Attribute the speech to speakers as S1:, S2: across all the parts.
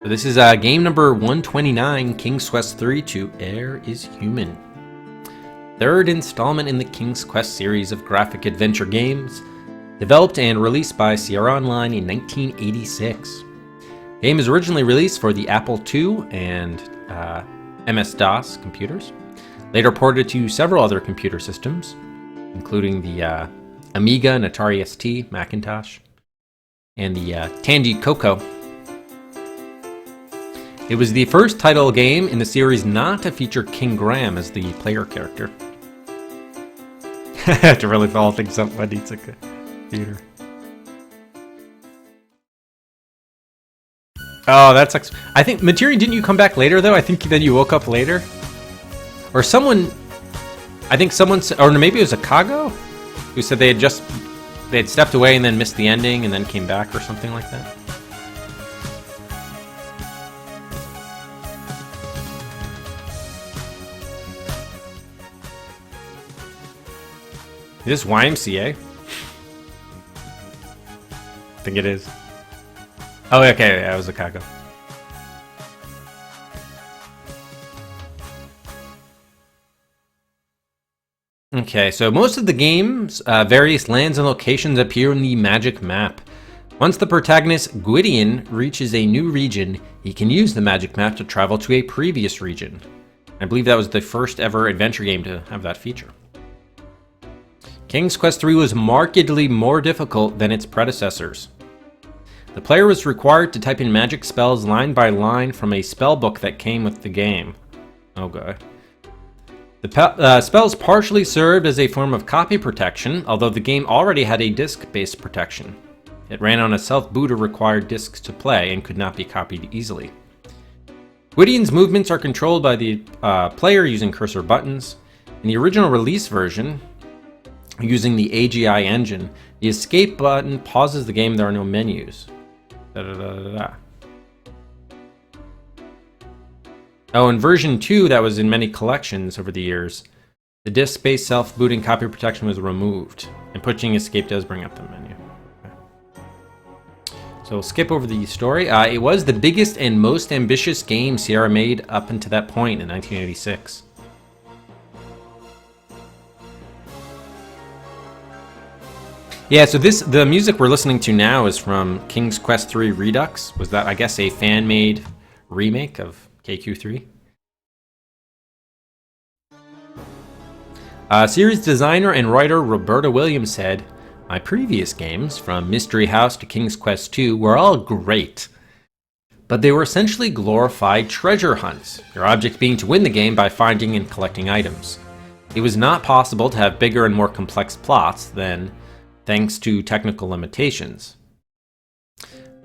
S1: So this is game number 129, King's Quest 3 to Heir is Human. Third installment in the King's Quest series of graphic adventure games, developed and released by Sierra Online in 1986. The game was originally released for the Apple II and MS-DOS computers, later ported to several other computer systems, including the Amiga and Atari ST, Macintosh, and the Tandy Coco. It was the first title game in the series not to feature King Graham as the player character. I have to really follow things up when it's a computer. Oh, that sucks. I think, Materia, didn't you come back later, though? I think then you woke up later. Or someone, I think someone, or maybe it was a Kago, who said they had stepped away and then missed the ending and then came back or something like that. Is this YMCA? I think it is. Oh, okay, that was a Chicago. Okay, so most of the game's various lands and locations appear in the magic map. Once the protagonist, Gwydion, reaches a new region, he can use the magic map to travel to a previous region. I believe that was the first ever adventure game to have that feature. King's Quest III was markedly more difficult than its predecessors. The player was required to type in magic spells line by line from a spellbook that came with the game. Oh god. The spells partially served as a form of copy protection, although the game already had a disk-based protection. It ran on a self-boot or required disks to play and could not be copied easily. Gwydion's movements are controlled by the player using cursor buttons. In the original release version, using the AGI engine, the escape button pauses the game. There are no menus. Oh, in version 2 that was in many collections over the years, the disk-based self-booting copy protection was removed, and pushing escape does bring up the menu. Okay. So we'll skip over the story. It was the biggest and most ambitious game Sierra made up until that point in 1986. Yeah, so the music we're listening to now is from King's Quest III Redux. Was that, I guess, a fan-made remake of KQ3? Series designer and writer Roberta Williams said, "My previous games, from Mystery House to King's Quest II, were all great. But they were essentially glorified treasure hunts, your object being to win the game by finding and collecting items. It was not possible to have bigger and more complex plots than, thanks to technical limitations."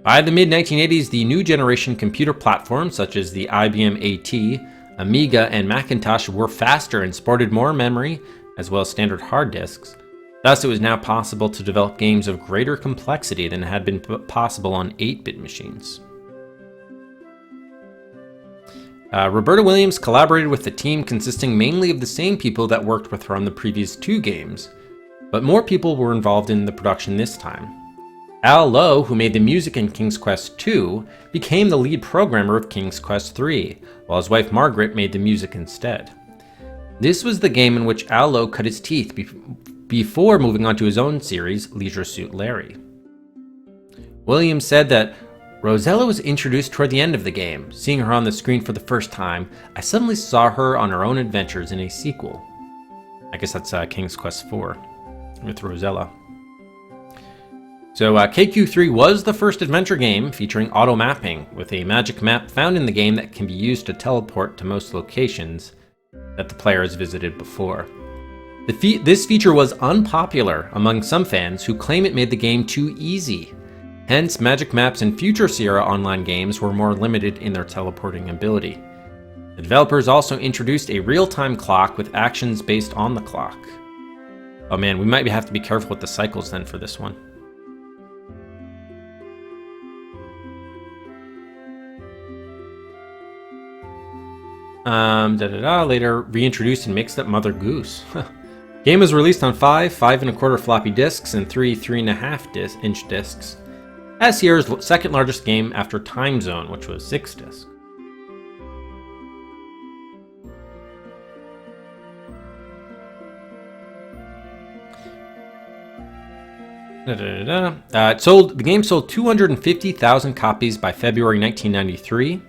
S1: By the mid-1980s, the new generation computer platforms such as the IBM AT, Amiga, and Macintosh were faster and sported more memory, as well as standard hard disks. Thus, it was now possible to develop games of greater complexity than had been possible on 8-bit machines. Roberta Williams collaborated with the team consisting mainly of the same people that worked with her on the previous 2 games, but more people were involved in the production this time. Al Lowe, who made the music in King's Quest II, became the lead programmer of King's Quest III, while his wife Margaret made the music instead. This was the game in which Al Lowe cut his teeth before moving on to his own series, Leisure Suit Larry. Williams said that Rosella was introduced toward the end of the game. Seeing her on the screen for the first time, I suddenly saw her on her own adventures in a sequel. I guess that's King's Quest IV. With Rosella. So KQ3 was the first adventure game featuring auto mapping, with a magic map found in the game that can be used to teleport to most locations that the player has visited before. This feature was unpopular among some fans who claim it made the game too easy. Hence, magic maps in future Sierra Online games were more limited in their teleporting ability. The developers also introduced a real-time clock with actions based on the clock. Oh man, we might have to be careful with the cycles then for this one. Later reintroduced and mixed up Mother Goose. Game was released on 5 5.25 floppy disks and 3 3.5 inch disks. as Sierra's second largest game after Time Zone, which was 6 discs. The game sold 250,000 copies by February 1993.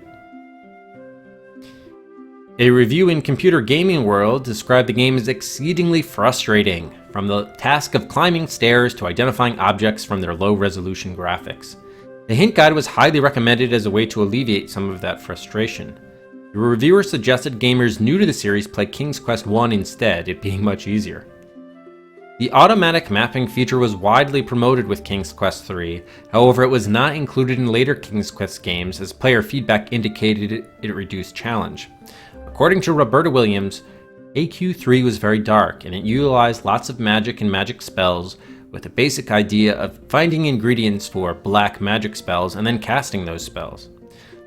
S1: A review in Computer Gaming World described the game as exceedingly frustrating, from the task of climbing stairs to identifying objects from their low-resolution graphics. The hint guide was highly recommended as a way to alleviate some of that frustration. The reviewer suggested gamers new to the series play King's Quest I instead, it being much easier. The automatic mapping feature was widely promoted with King's Quest III, however it was not included in later King's Quest games as player feedback indicated it reduced challenge. According to Roberta Williams, AQ3 was very dark and it utilized lots of magic and magic spells with the basic idea of finding ingredients for black magic spells and then casting those spells.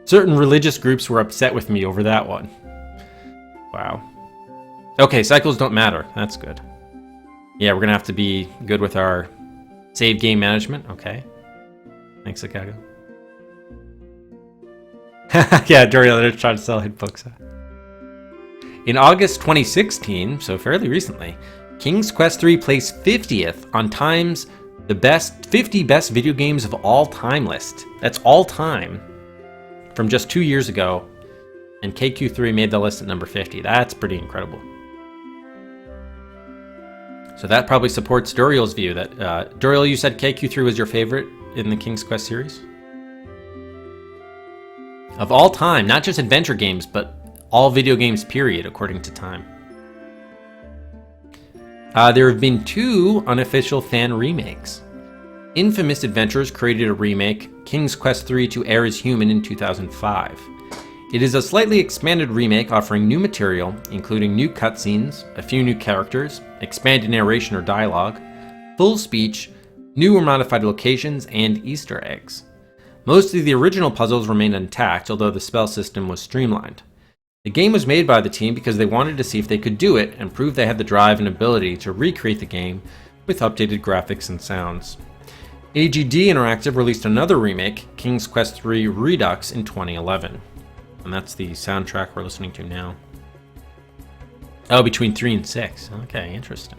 S1: Certain religious groups were upset with me over that one. Wow. Okay, cycles don't matter. That's good. Yeah, we're gonna have to be good with our save game management. Okay. Thanks, Chicago. Yeah, Dorian, they're trying to sell hit books. In August 2016, so fairly recently, King's Quest III placed 50th on Time's the 50 best video games of all time list. That's all time. From just 2 years ago, and KQ3 made the list at number 50. That's pretty incredible. So that probably supports Duriel's view that, Duriel, you said KQ3 was your favorite in the King's Quest series? Of all time, not just adventure games, but all video games period, according to Time. There have been 2 unofficial fan remakes. Infamous Adventures created a remake, King's Quest III to Heir is Human in 2005. It is a slightly expanded remake offering new material, including new cutscenes, a few new characters, expanded narration or dialogue, full speech, new or modified locations, and Easter eggs. Most of the original puzzles remain intact, although the spell system was streamlined. The game was made by the team because they wanted to see if they could do it and prove they had the drive and ability to recreate the game with updated graphics and sounds. AGD Interactive released another remake, King's Quest III Redux, in 2011. And that's the soundtrack we're listening to now. Oh, between 3 and 6. Okay, interesting.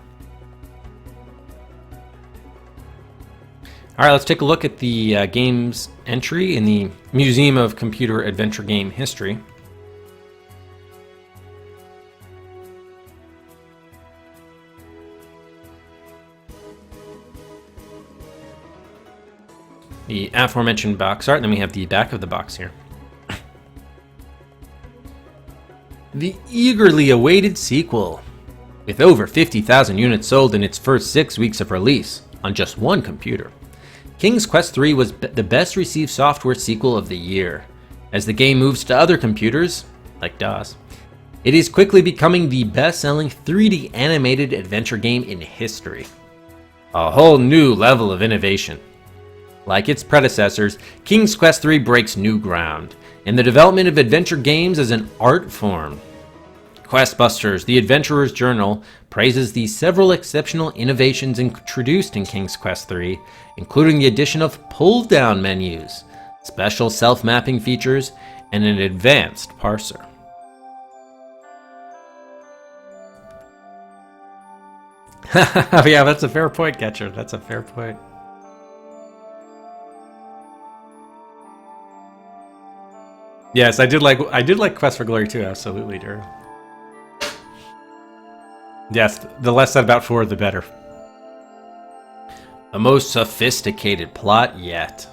S1: All right, let's take a look at the game's entry in the Museum of Computer Adventure Game History. The aforementioned box art, and then we have the back of the box here. The eagerly awaited sequel. With over 50,000 units sold in its first 6 weeks of release on just one computer, King's Quest III was the best received software sequel of the year. As the game moves to other computers, like DOS, it is quickly becoming the best-selling 3D animated adventure game in history. A whole new level of innovation. Like its predecessors, King's Quest III breaks new ground in the development of adventure games as an art form. Questbusters, the Adventurer's Journal, praises the several exceptional innovations introduced in King's Quest III, including the addition of pull-down menus, special self-mapping features, and an advanced parser. Yeah, that's a fair point, Catcher. That's a fair point. Yes, I did like Quest for Glory too, absolutely, Daryl. Yes, the less said about 4, the better. The most sophisticated plot yet.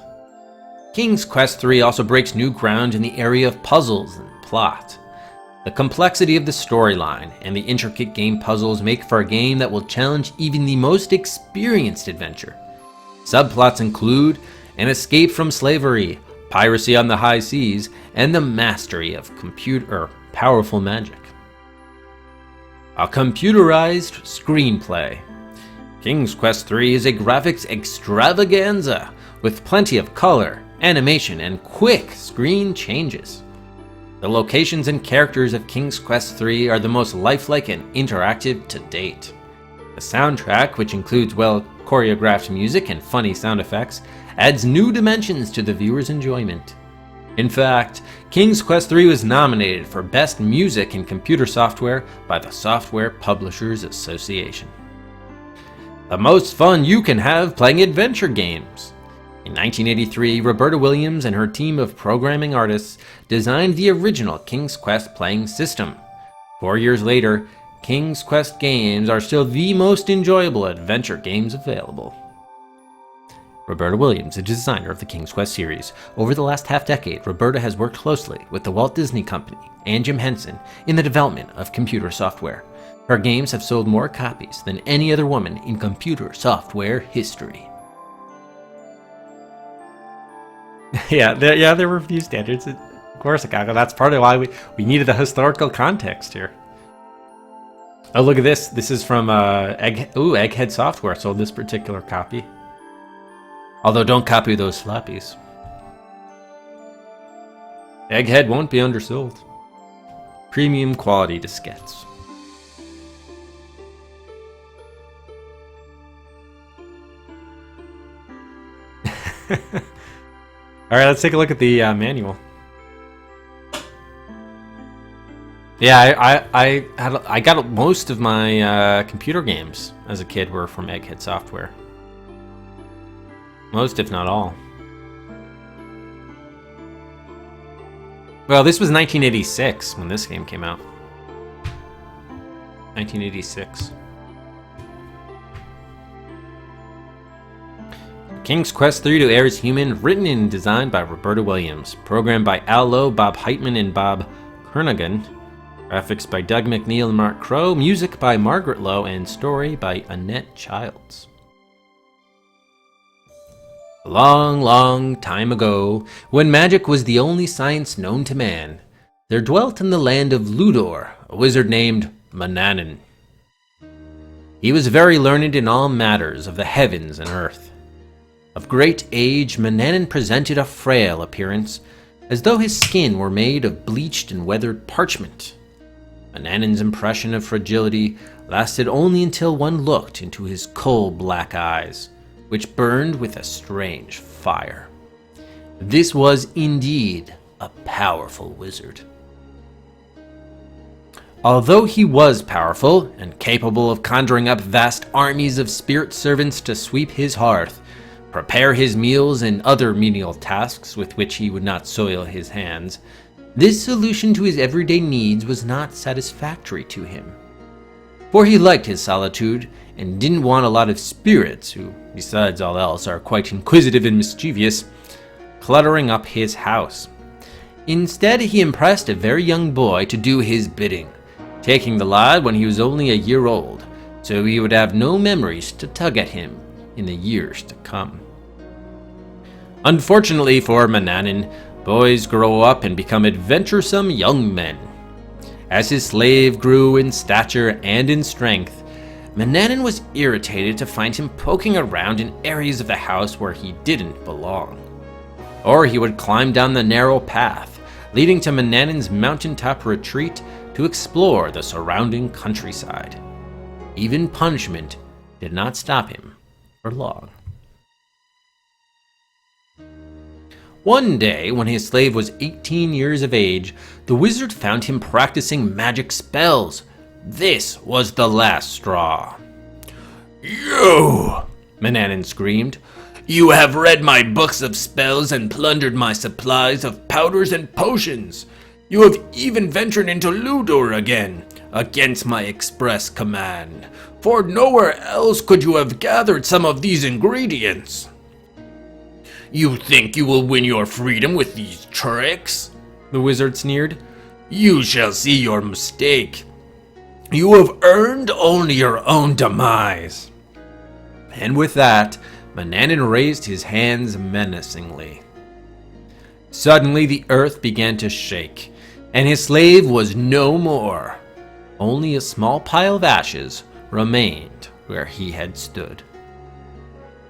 S1: King's Quest III also breaks new ground in the area of puzzles and plot. The complexity of the storyline and the intricate game puzzles make for a game that will challenge even the most experienced adventurer. Subplots include an escape from slavery, piracy on the high seas, and the mastery of powerful magic. A computerized screenplay. King's Quest III is a graphics extravaganza with plenty of color, animation, and quick screen changes. The locations and characters of King's Quest III are the most lifelike and interactive to date. The soundtrack, which includes well choreographed music and funny sound effects, adds new dimensions to the viewer's enjoyment. In fact, King's Quest III was nominated for Best Music in Computer Software by the Software Publishers Association. The most fun you can have playing adventure games. In 1983, Roberta Williams and her team of programming artists designed the original King's Quest playing system. 4 years later, King's Quest games are still the most enjoyable adventure games available. Roberta Williams, a designer of the King's Quest series. Over the last half-decade, Roberta has worked closely with the Walt Disney Company and Jim Henson in the development of computer software. Her games have sold more copies than any other woman in computer software history. There were review standards. Of course, that's part of why we needed the historical context here. Oh, look at this. This is from Egghead Software sold this particular copy. Although don't copy those floppies. Egghead won't be undersold. Premium quality diskettes. All right, let's take a look at the manual. Yeah, I got most of my computer games as a kid were from Egghead Software. Most, if not all. Well, this was 1986 when this game came out. 1986. King's Quest III to Heir is Human, written and designed by Roberta Williams. Programmed by Al Lowe, Bob Heitman, and Bob Kernaghan. Graphics by Doug McNeil and Mark Crow. Music by Margaret Lowe, and story by Annette Childs. A long, long time ago, when magic was the only science known to man, there dwelt in the land of Ludor a wizard named Manannan. He was very learned in all matters of the heavens and earth. Of great age, Manannan presented a frail appearance, as though his skin were made of bleached and weathered parchment. Manannan's impression of fragility lasted only until one looked into his coal-black eyes, which burned with a strange fire. This was indeed a powerful wizard. Although he was powerful and capable of conjuring up vast armies of spirit servants to sweep his hearth, prepare his meals and other menial tasks with which he would not soil his hands, this solution to his everyday needs was not satisfactory to him. For he liked his solitude and didn't want a lot of spirits, who, besides all else, are quite inquisitive and mischievous, cluttering up his house. Instead, he impressed a very young boy to do his bidding, taking the lad when he was only a year old, so he would have no memories to tug at him in the years to come. Unfortunately for Manannan, boys grow up and become adventuresome young men. As his slave grew in stature and in strength, Manannan was irritated to find him poking around in areas of the house where he didn't belong. Or he would climb down the narrow path, leading to Manannan's mountaintop retreat to explore the surrounding countryside. Even punishment did not stop him for long. One day, when his slave was 18 years of age, the wizard found him practicing magic spells. This was the last straw. "You!" Manannan screamed. "You have read my books of spells and plundered my supplies of powders and potions. You have even ventured into Ludor again, against my express command, for nowhere else could you have gathered some of these ingredients. You think you will win your freedom with these tricks?" the wizard sneered. "You shall see your mistake. You have earned only your own demise." And with that, Manannan raised his hands menacingly. Suddenly the earth began to shake, and his slave was no more. Only a small pile of ashes remained where he had stood.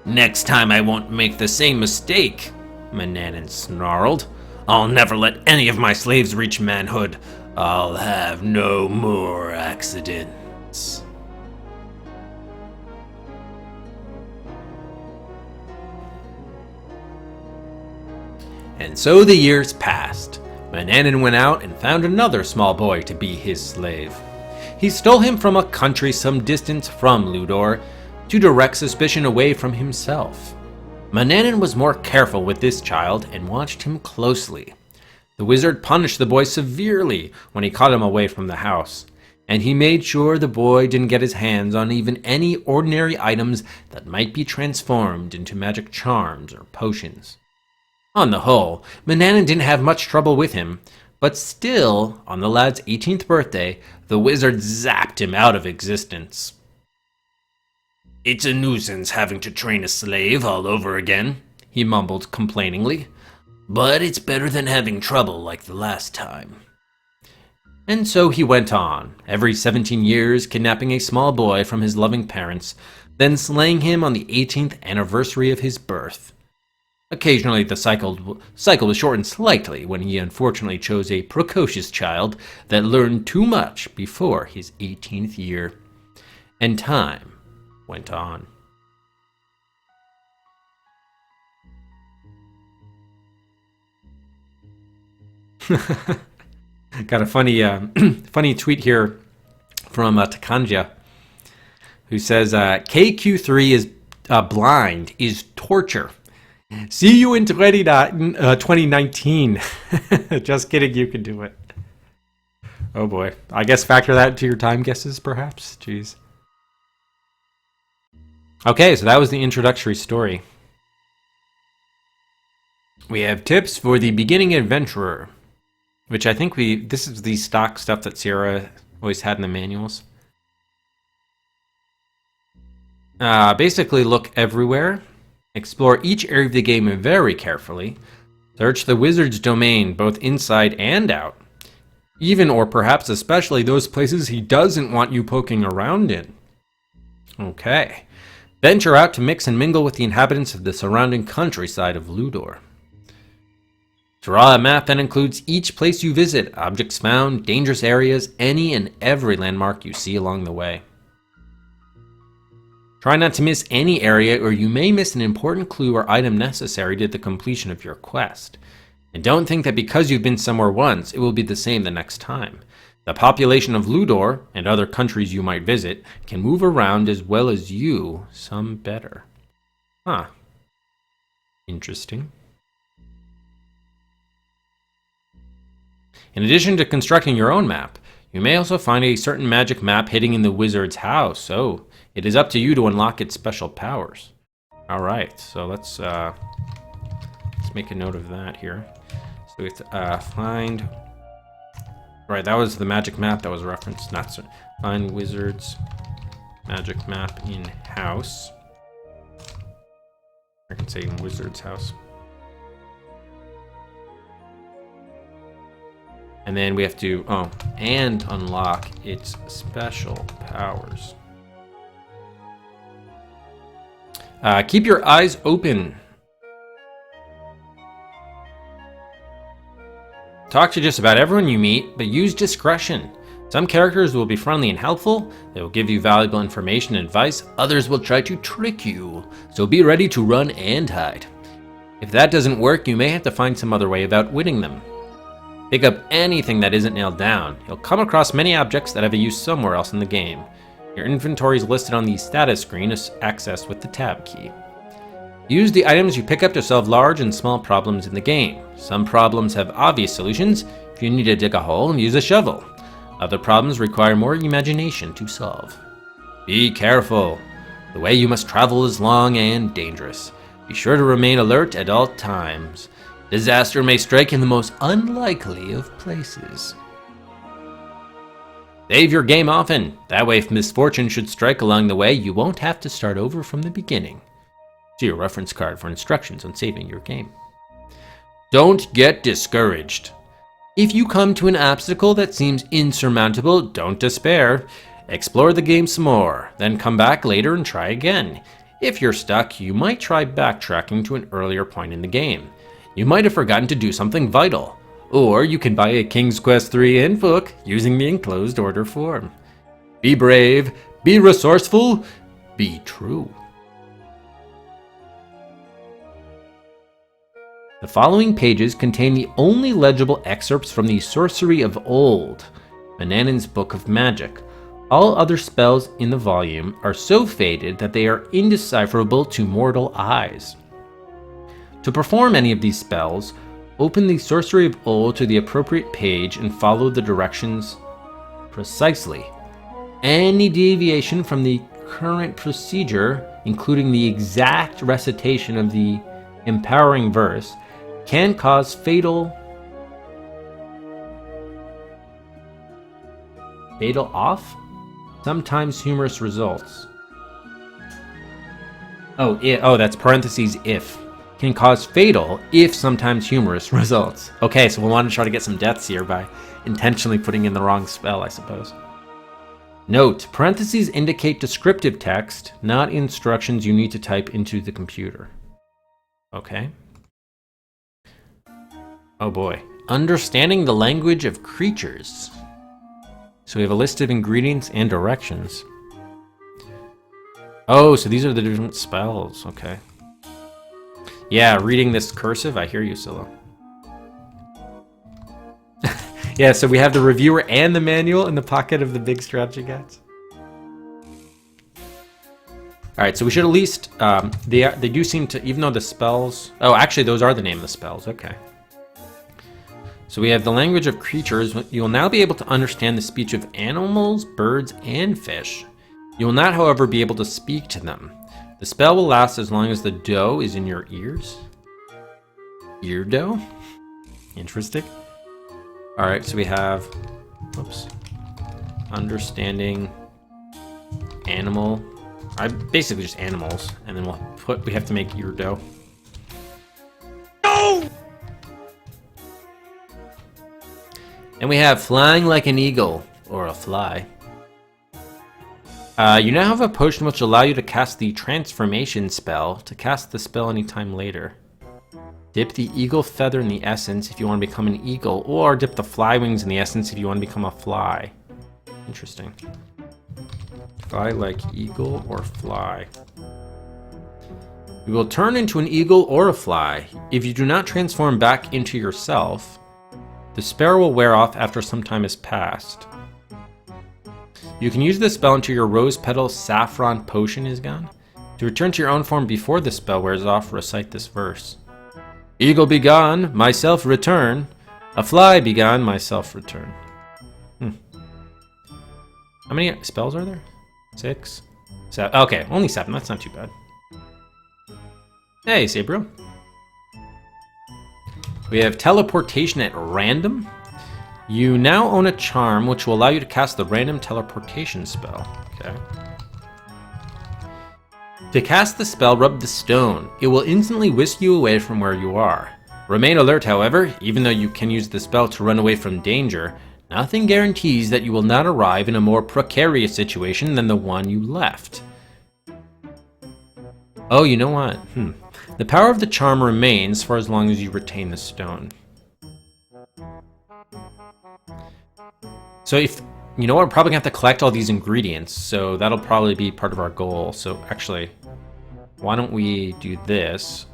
S1: "Next time I won't make the same mistake," Manannan snarled. "I'll never let any of my slaves reach manhood. I'll have no more accidents." And so the years passed. Manannan went out and found another small boy to be his slave. He stole him from a country some distance from Ludor to direct suspicion away from himself. Manannan was more careful with this child and watched him closely. The wizard punished the boy severely when he caught him away from the house, and he made sure the boy didn't get his hands on even any ordinary items that might be transformed into magic charms or potions. On the whole, Manannan didn't have much trouble with him, but still, on the lad's 18th birthday, the wizard zapped him out of existence. "It's a nuisance having to train a slave all over again," he mumbled complainingly, "but it's better than having trouble like the last time." And so he went on, every 17 years kidnapping a small boy from his loving parents, then slaying him on the 18th anniversary of his birth. Occasionally the cycle was shortened slightly when he unfortunately chose a precocious child that learned too much before his 18th year. And time went on. Got a funny tweet here from Takanja, who says, KQ3 is blind is torture. See you in 2019. Just kidding, you can do it. Oh boy. I guess factor that into your time guesses, perhaps? Jeez. Okay, so that was the introductory story. We have tips for the beginning adventurer, which I think this is the stock stuff that Sierra always had in the manuals. Basically, look everywhere. Explore each area of the game very carefully. Search the wizard's domain, both inside and out. Even or perhaps especially those places he doesn't want you poking around in. Okay. Venture out to mix and mingle with the inhabitants of the surrounding countryside of Ludor. Draw a map that includes each place you visit, objects found, dangerous areas, any and every landmark you see along the way. Try not to miss any area, or you may miss an important clue or item necessary to the completion of your quest. And don't think that because you've been somewhere once, it will be the same the next time. The population of Ludor, and other countries you might visit, can move around as well as you, some better. Huh. Interesting. In addition to constructing your own map, you may also find a certain magic map hidden in the wizard's house, so it is up to you to unlock its special powers. Alright, so let's make a note of that here. So we have to find... Right, that was the magic map that was referenced. Not so. Find wizard's magic map in house. I can say in wizard's house. And then we have to, and unlock its special powers. Keep your eyes open. Talk to just about everyone you meet, but use discretion. Some characters will be friendly and helpful. They will give you valuable information and advice. Others will try to trick you, so be ready to run and hide. If that doesn't work, you may have to find some other way of outwitting them. Pick up anything that isn't nailed down. You'll come across many objects that have a use somewhere else in the game. Your inventory is listed on the status screen, accessed with the tab key. Use the items you pick up to solve large and small problems in the game. Some problems have obvious solutions. If you need to dig a hole, use a shovel. Other problems require more imagination to solve. Be careful. The way you must travel is long and dangerous. Be sure to remain alert at all times. Disaster may strike in the most unlikely of places. Save your game often. That way, if misfortune should strike along the way, you won't have to start over from the beginning. See your reference card for instructions on saving your game. Don't get discouraged. If you come to an obstacle that seems insurmountable, don't despair. Explore the game some more, then come back later and try again. If you're stuck, you might try backtracking to an earlier point in the game. You might have forgotten to do something vital. Or you can buy a King's Quest III handbook using the enclosed order form. Be brave, be resourceful, be true. The The following pages contain the only legible excerpts from the Sorcery of Old, Manannan's Book of Magic. All other spells in the volume are so faded that they are indecipherable to mortal eyes. To perform any of these spells, open the Sorcery of Old to the appropriate page and follow the directions precisely. Any deviation from the current procedure, including the exact recitation of the empowering verse, can cause fatal off? Sometimes humorous results. That's parentheses if. Can cause fatal, if sometimes humorous, results. Okay, so we'll want to try to get some deaths here by intentionally putting in the wrong spell, I suppose. Note, parentheses indicate descriptive text, not instructions you need to type into the computer. Okay. Oh boy. Understanding the language of creatures. So we have a list of ingredients and directions. Oh, so these are the different spells. Okay. Yeah, reading this cursive, I hear you, Scylla. Yeah, so we have the reviewer and the manual in the pocket of the big strategy guides. All right, so we should at least, they do seem to, even though the spells, oh, actually those are the name of the spells, okay. So we have the language of creatures. You will now be able to understand the speech of animals, birds, and fish. You will not, however, be able to speak to them. The spell will last as long as the dough is in your ears. Ear dough? Interesting. All right, so we have, understanding animal. Basically just animals, and then we have to make ear dough. No! And we have flying like an eagle, or a fly. You now have a potion which will allow you to cast the transformation spell to cast the spell anytime later. Dip the eagle feather in the essence if you want to become an eagle, or dip the fly wings in the essence if you want to become a fly. Interesting. Fly like eagle or fly. You will turn into an eagle or a fly. If you do not transform back into yourself, the spell will wear off after some time has passed. You can use this spell until your rose petal saffron potion is gone. To return to your own form before the spell wears off, recite this verse. Eagle be gone, myself return. A fly be gone, myself return. How many spells are there? 6? 7. Okay, only 7. That's not too bad. Hey, Sabro. We have teleportation at random. You now own a charm which will allow you to cast the random teleportation spell. Okay. To cast the spell, rub the stone. It will instantly whisk you away from where you are. Remain alert, however. Even though you can use the spell to run away from danger, nothing guarantees that you will not arrive in a more precarious situation than the one you left. Oh, you know what? The power of the charm remains for as long as you retain the stone. So if, you know what, we're probably gonna have to collect all these ingredients, so that'll probably be part of our goal. So actually, why don't we do this?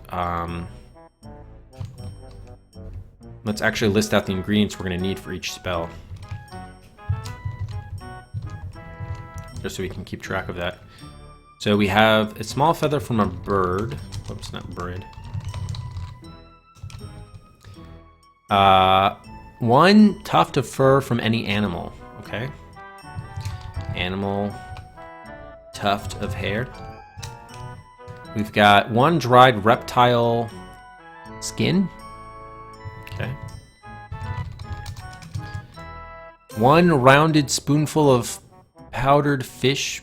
S1: Let's actually list out the ingredients we're gonna need for each spell. Just so we can keep track of that. So we have a small feather from a bird. Whoops, not bird. 1 tuft of fur from any animal. Okay. Animal, tuft of hair. We've got 1 dried reptile skin. Okay. 1 rounded spoonful of powdered fish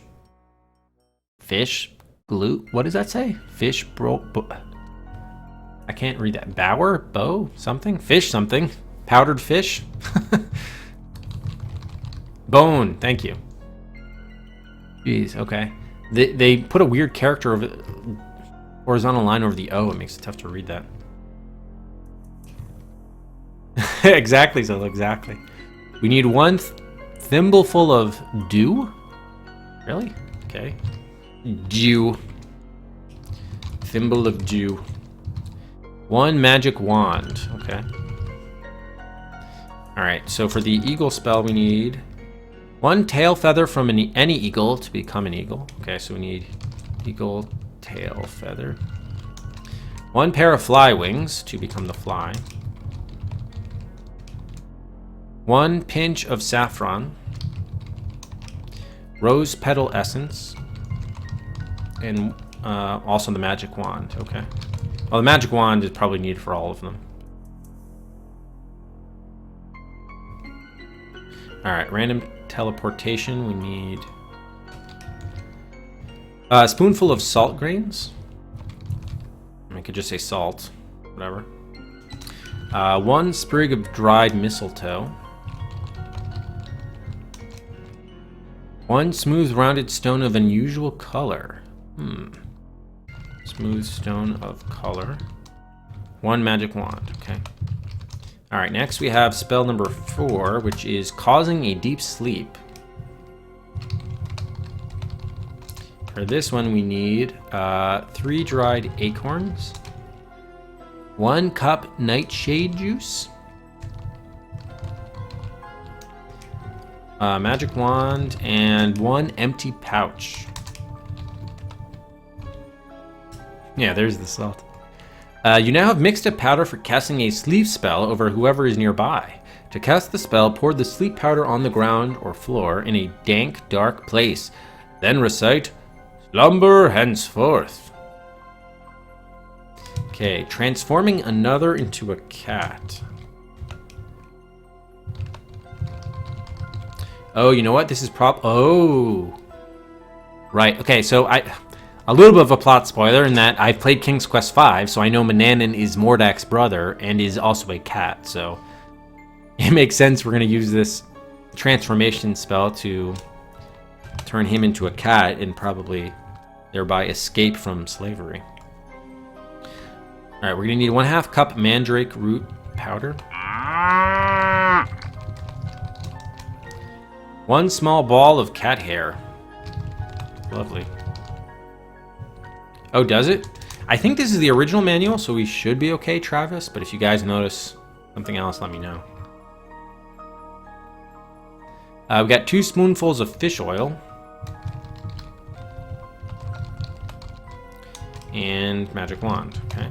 S1: glue. What does that say? Fish I can't read that. Bow, something? Fish something. Powdered fish? Bone, thank you. Jeez, okay. They put a weird character of horizontal line over the O. It makes it tough to read that. Exactly, so exactly. We need 1 thimbleful of dew. Really? Okay. Dew. Thimble of dew. 1 magic wand. Okay. Alright, so for the eagle spell, we need 1 tail feather from any eagle to become an eagle. Okay, so we need eagle tail feather. 1 pair of fly wings to become the fly. 1 pinch of saffron. Rose petal essence. And also the magic wand. Okay. Well, the magic wand is probably needed for all of them. Alright, random teleportation. We need a spoonful of salt grains. I could just say salt. Whatever. 1 sprig of dried mistletoe. 1 smooth rounded stone of unusual color. Smooth stone of color. 1 magic wand. Okay. Alright, next we have spell number 4, which is causing a deep sleep. For this one, we need 3 dried acorns, 1 cup nightshade juice, magic wand, and 1 empty pouch. Yeah, there's the salt. You now have mixed a powder for casting a sleep spell over whoever is nearby. To cast the spell, pour the sleep powder on the ground or floor in a dank, dark place. Then recite, "Slumber henceforth." Okay, transforming another into a cat. Oh, you know what? This is Oh. Right, okay, so a little bit of a plot spoiler in that I've played King's Quest V, so I know Manannan is Mordak's brother and is also a cat, so it makes sense we're going to use this transformation spell to turn him into a cat and probably thereby escape from slavery. Alright, we're going to need 1/2 cup mandrake root powder. 1 small ball of cat hair. Lovely. Oh, does it? I think this is the original manual, so we should be okay, Travis, but if you guys notice something else, let me know. We got 2 spoonfuls of fish oil. And magic wand, okay.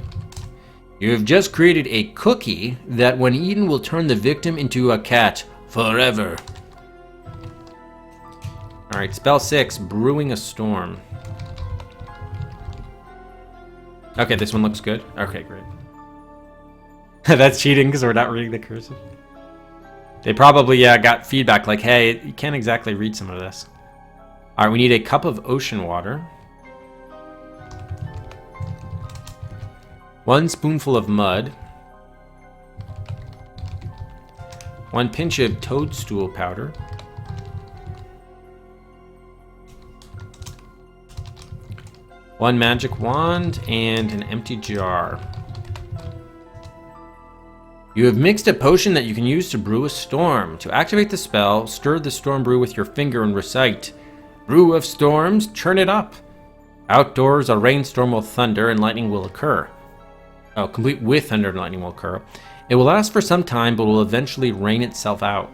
S1: You have just created a cookie that when eaten will turn the victim into a cat forever. Alright, spell 6, brewing a storm. Okay, this one looks good. Okay, great. That's cheating because we're not reading the cursive. They probably got feedback like, hey, you can't exactly read some of this. Alright, we need a cup of ocean water. 1 spoonful of mud. 1 pinch of toadstool powder. 1 magic wand and an empty jar. You have mixed a potion that you can use to brew a storm. To activate the spell, stir the storm brew with your finger and recite, "Brew of storms, churn it up." Outdoors, a rainstorm will thunder and lightning will occur. Oh, complete with thunder and lightning will occur. It will last for some time, but will eventually rain itself out.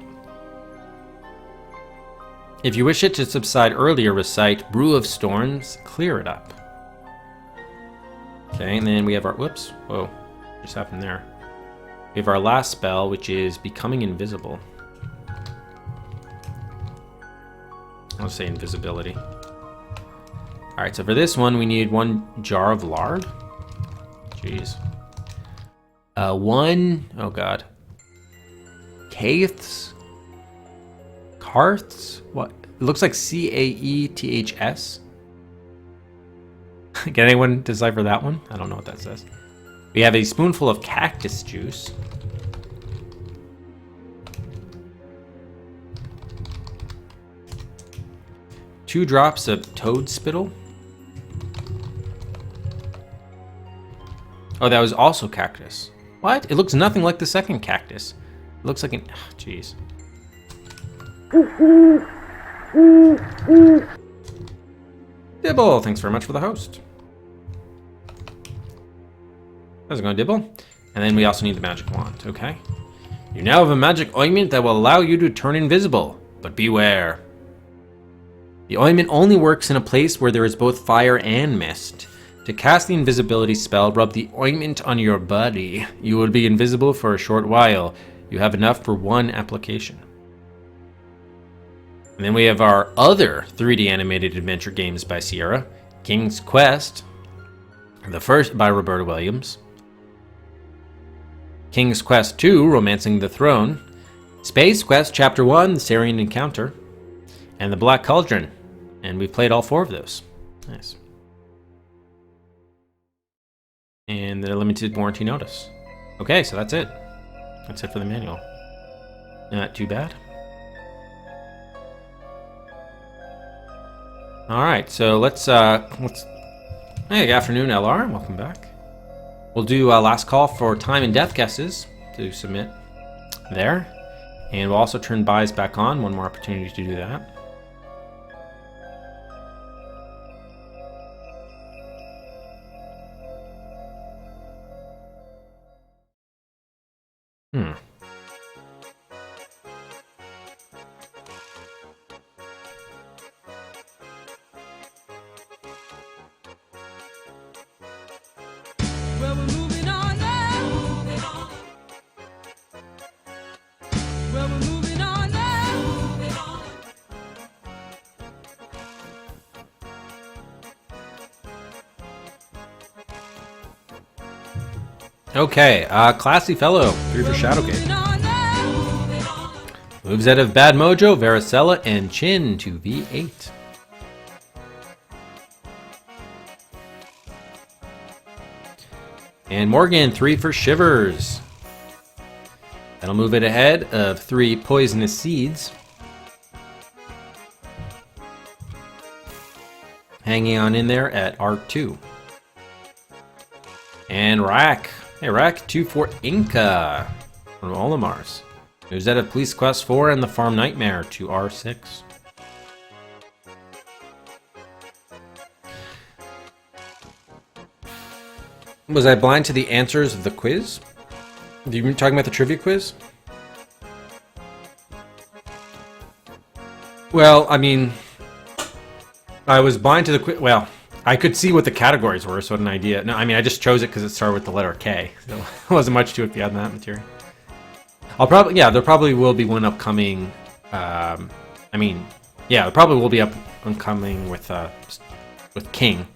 S1: If you wish it to subside earlier, recite, "Brew of storms, clear it up." Okay, and then we have our, whoops, whoa, what just happened there? We have our last spell, which is becoming invisible. I'll say invisibility. Alright, so for this one, we need 1 jar of lard. Jeez. 1, oh god. Carths? What? It looks like Caeths. Can anyone decipher that one? I don't know what that says. We have a spoonful of cactus juice. Two drops of toad spittle. Oh, that was also cactus. What? It looks nothing like the second cactus. It looks like an... Jeez. Dibble, thanks very much for the host. How's it going, Dibble? And then we also need the magic wand, okay? You now have a magic ointment that will allow you to turn invisible, but beware. The ointment only works in a place where there is both fire and mist. To cast the invisibility spell, rub the ointment on your body. You will be invisible for a short while. You have enough for one application. And then we have our other 3D animated adventure games by Sierra. King's Quest, the first by Roberta Williams. King's Quest II, Romancing the Throne. Space Quest Chapter 1, The Sarian Encounter. And The Black Cauldron. And we've played all 4 of those. Nice. And the limited warranty notice. Okay, so that's it. That's it for the manual. Not too bad. All right, so let's. Hey, good afternoon, LR. Welcome back. We'll do a last call for time and death guesses to submit there, and we'll also turn buys back on. One more opportunity to do that.
S2: Well, we're moving on now. Well, we're moving on now.
S1: Okay, Classy Fellow, 3 for Shadowgate. Moves out of Bad Mojo, Varicella, and Chin to V8. And Morgan, 3 for Shivers. That'll move it ahead of 3 Poisonous Seeds. Hanging on in there at R2. And Rack. Hey, Rack, 2 for Inca from Olimars. Moves out of Police Quest 4 and the Farm Nightmare to R6. Was I blind to the answers of the quiz? You been talking about the trivia quiz? Well, I mean, I was blind to the quiz. Well, I could see what the categories were, so I had an idea. No, I mean, I just chose it because it started with the letter K. So there wasn't much to it beyond that material. There probably will be one upcoming. There probably will be upcoming with King.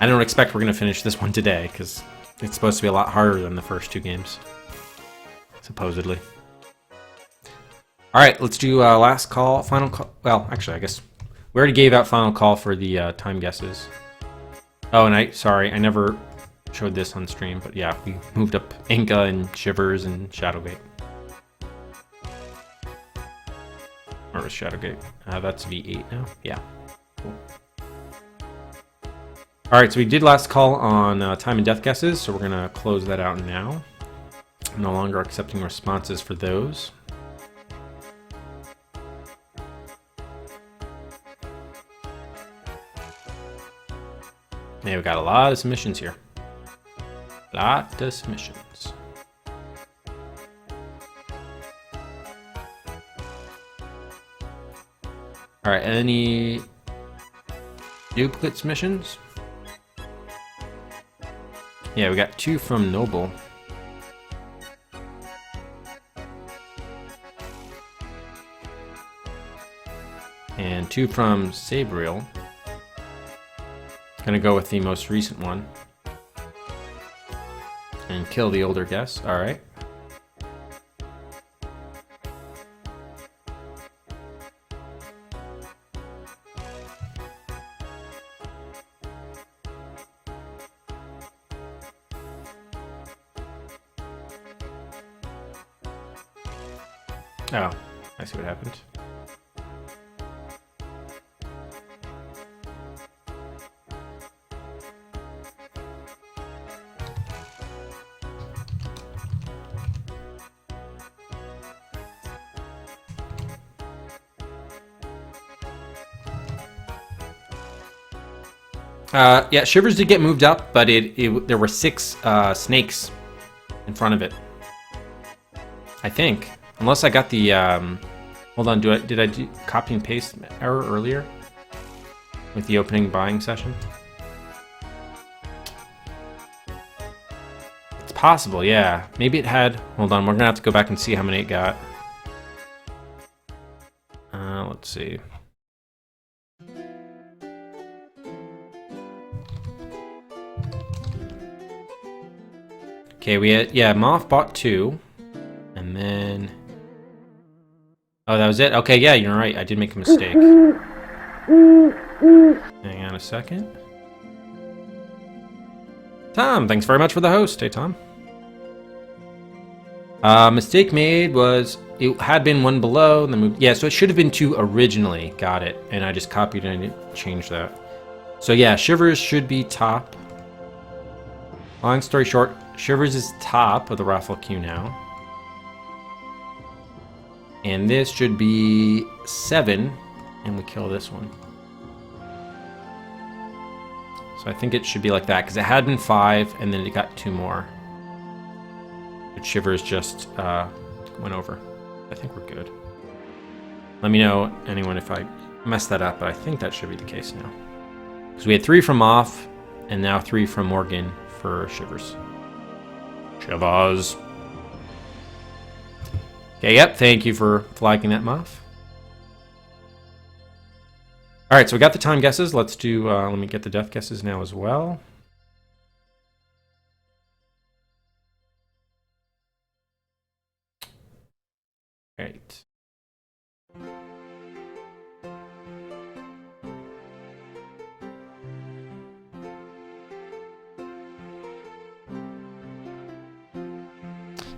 S1: I don't expect we're going to finish this one today, because it's supposed to be a lot harder than the first 2 games. Supposedly. Alright, let's do last call, final call. Well, actually, I guess we already gave out final call for the time guesses. Oh, and I never showed this on stream, but yeah, we moved up Inca and Shivers and Shadowgate. Or was Shadowgate? That's V8 now? Yeah. Cool. Alright, so we did last call on time and death guesses, so we're going to close that out now. I'm no longer accepting responses for those. Yeah, we got a lot of submissions here. Lot of submissions. Alright, any duplicate submissions? Yeah, we got 2 from Noble. And 2 from Sabriel. Gonna go with the most recent one. And kill the older guess. Alright. Oh, I see what happened. Yeah, Shivers did get moved up, but there were 6 snakes in front of it. I think. Unless I got the, hold on, did I do copy and paste error earlier? With the opening buying session? It's possible, yeah. Maybe it had, hold on, we're gonna have to go back and see how many it got. Let's see. Okay, we had, yeah, Moth bought 2. And then... Oh, that was it? Okay, yeah, you're right. I did make a mistake. Hang on a second. Tom, thanks very much for the host. Hey, Tom. Mistake made was... It had been 1 below, and then moved... Yeah, so it should have been 2 originally. Got it. And I just copied and changed that. So yeah, Shivers should be top. Long story short, Shivers is top of the raffle queue now. And this should be 7, and we kill this one. So I think it should be like that, because it had been 5, and then it got 2 more. But Shivers just went over. I think we're good. Let me know, anyone, if I messed that up, but I think that should be the case now. Because we had 3 from Moth, and now 3 from Morgan for Shivers. Shivers. Okay, yep, thank you for flagging that, Moth. Alright, so we got the time guesses. Let's do, let me get the death guesses now as well. Right.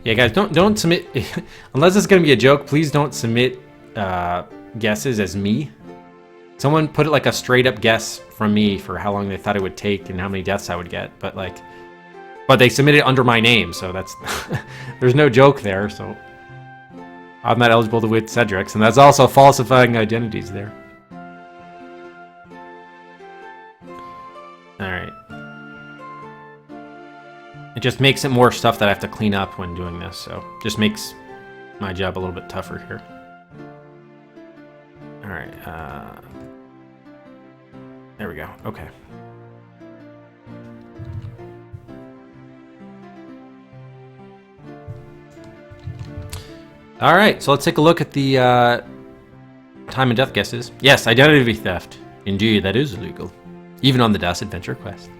S1: Yeah, guys, don't submit unless it's gonna be a joke. Please don't submit guesses as me. Someone put it like a straight up guess from me for how long they thought it would take and how many deaths I would get, but they submitted it under my name, so that's there's no joke there. So I'm not eligible to win Cedric's, and that's also falsifying identities there. All right. It just makes it more stuff that I have to clean up when doing this, so just makes my job a little bit tougher here. All right, there we go. Okay. All right, so let's take a look at the time and death guesses. Yes, identity theft. Indeed, that is illegal, even on the DOS Adventure Quest.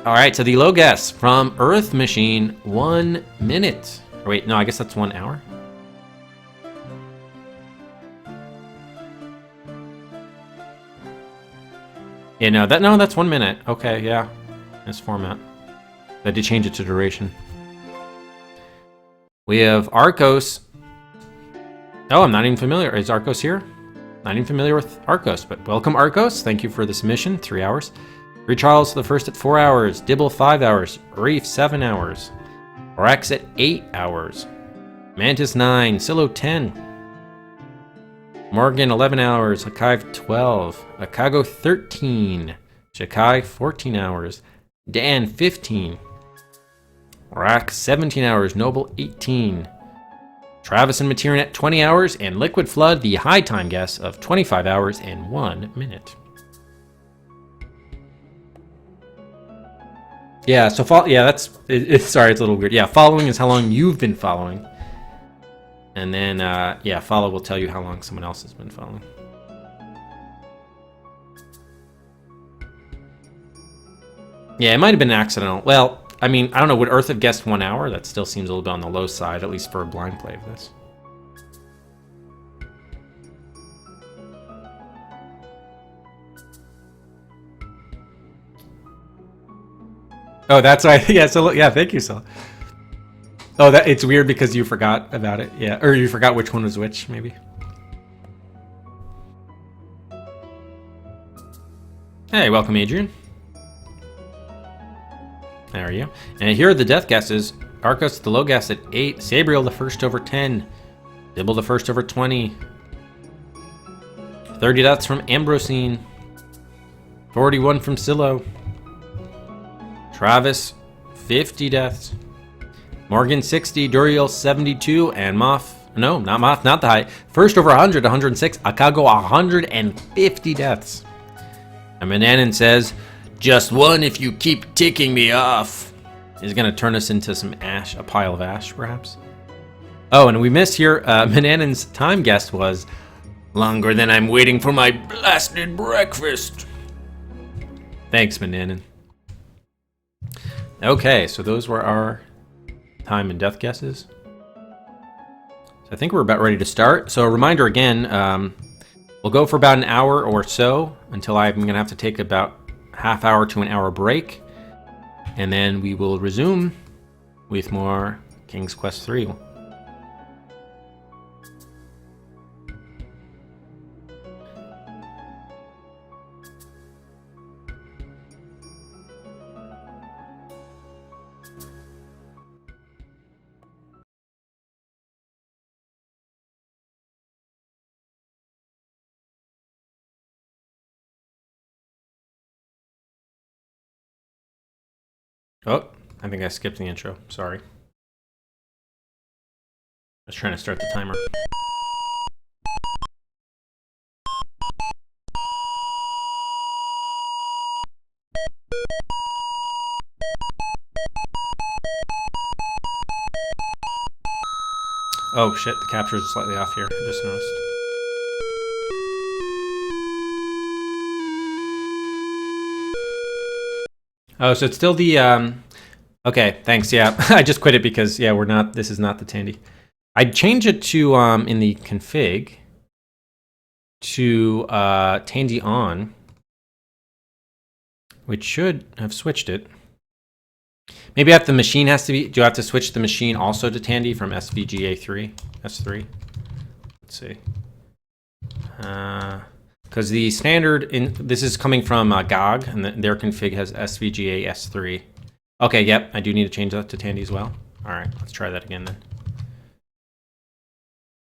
S1: All right, so the low guess from Earth Machine, 1 minute. Or wait, no, I guess that's 1 hour. Yeah, no, that's 1 minute. Okay, yeah, this format. I did change it to duration. We have Arcos. Oh, I'm not even familiar. Is Arcos here? Not even familiar with Arcos, but welcome, Arcos. Thank you for this mission. 3 hours. Recharles the first at 4 hours. Dibble 5 hours. Reef 7 hours. Rex at 8 hours. Mantis 9. Silo 10. Morgan 11 hours. Hakive 12. Akago 13. Shakai 14 hours. Dan 15. Rack 17 hours. Noble 18. Travis and Materin at 20 hours. And Liquid Flood, the high time guess of 25 hours and 1 minute. Yeah, so that's sorry, it's a little weird. Yeah, following is how long you've been following. And then, yeah, follow will tell you how long someone else has been following. Yeah, it might have been accidental. Well, I mean, I don't know, would Earth have guessed 1 hour? That still seems a little bit on the low side, at least for a blind play of this. Oh, that's right. Yeah, so yeah, thank you, Sil. Oh, that it's weird because you forgot about it. Yeah, or you forgot which one was which, maybe. Hey, welcome, Adrian. There are you. And here are the death guesses. Arcos the low guess at 8. Sabriel the first over 10. Dibble the first over 20. 30 deaths from Ambrosine. 41 from Silo. Travis, 50 deaths. Morgan, 60. Duriel, 72. And Moth, no, not Moth, not the high. First over 100, 106. Akago, 150 deaths. And Mananan says, just one if you keep ticking me off. He's going to turn us into some ash, a pile of ash, perhaps. Oh, and we missed here, Mananan's time guess was, longer than I'm waiting for my blasted breakfast. Thanks, Mananan. Okay, so those were our time and death guesses. So I think we're about ready to start. So a reminder again, we'll go for about an hour or so until I'm going to have to take about half hour to an hour break. And then we will resume with more King's Quest 3. Oh, I think I skipped the intro. Sorry. I was trying to start the timer. Oh shit, the captures are slightly off here. I just noticed. Oh, so it's still the, okay, thanks, yeah. I just quit it because, yeah, this is not the Tandy. I'd change it to, in the config, to Tandy on, which should have switched it. Maybe the machine has to be, do I have to switch the machine also to Tandy from SVGA3, S3? Let's see. Because the standard, this is coming from GOG, and their config has SVGA S3. Okay, yep, I do need to change that to Tandy as well. All right, let's try that again then.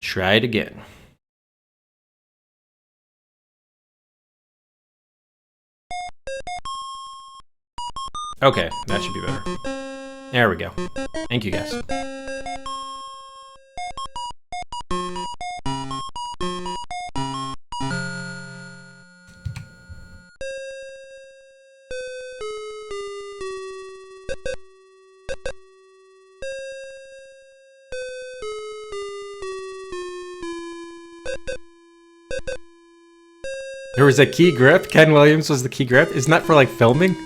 S1: Try it again. Okay, that should be better. There we go. Thank you, guys. There was a key grip. Ken Williams was the key grip. Isn't that for like filming?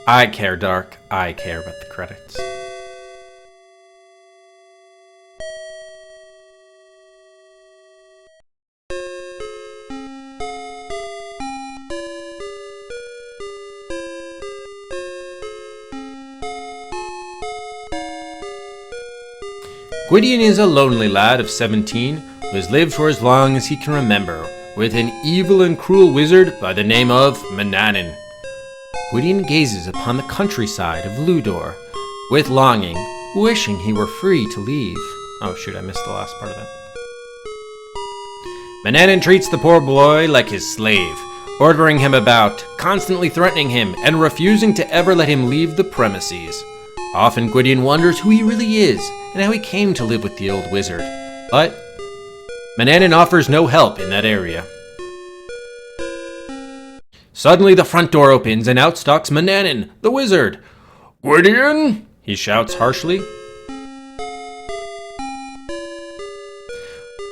S1: I care, Dark. I care about the credits. Gwydion is a lonely lad of 17 who has lived for as long as he can remember with an evil and cruel wizard by the name of Mananan. Gwydion gazes upon the countryside of Ludor with longing, wishing he were free to leave. Oh shoot, I missed the last part of that. Mananan treats the poor boy like his slave, ordering him about, constantly threatening him, and refusing to ever let him leave the premises. Often Gwydion wonders who he really is, and how he came to live with the old wizard. But Mananan offers no help in that area. Suddenly the front door opens and out stalks Mananan, the wizard. "Gwydion!" he shouts harshly.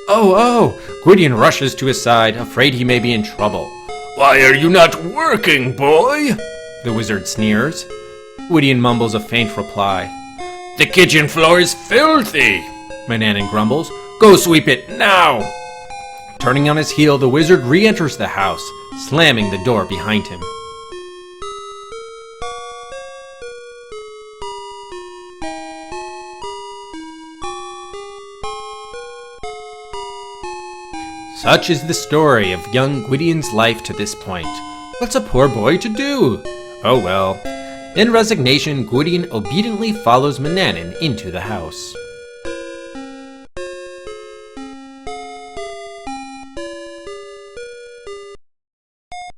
S1: Oh! Gwydion rushes to his side, afraid he may be in trouble. "Why are you not working, boy?" the wizard sneers. Gwydion mumbles a faint reply. "The kitchen floor is filthy," Mananan grumbles. "Go sweep it now!" Turning on his heel, the wizard re-enters the house, slamming the door behind him. Such is the story of young Gwydion's life to this point. What's a poor boy to do? Oh well. In resignation, Gwydion obediently follows Manannan into the house.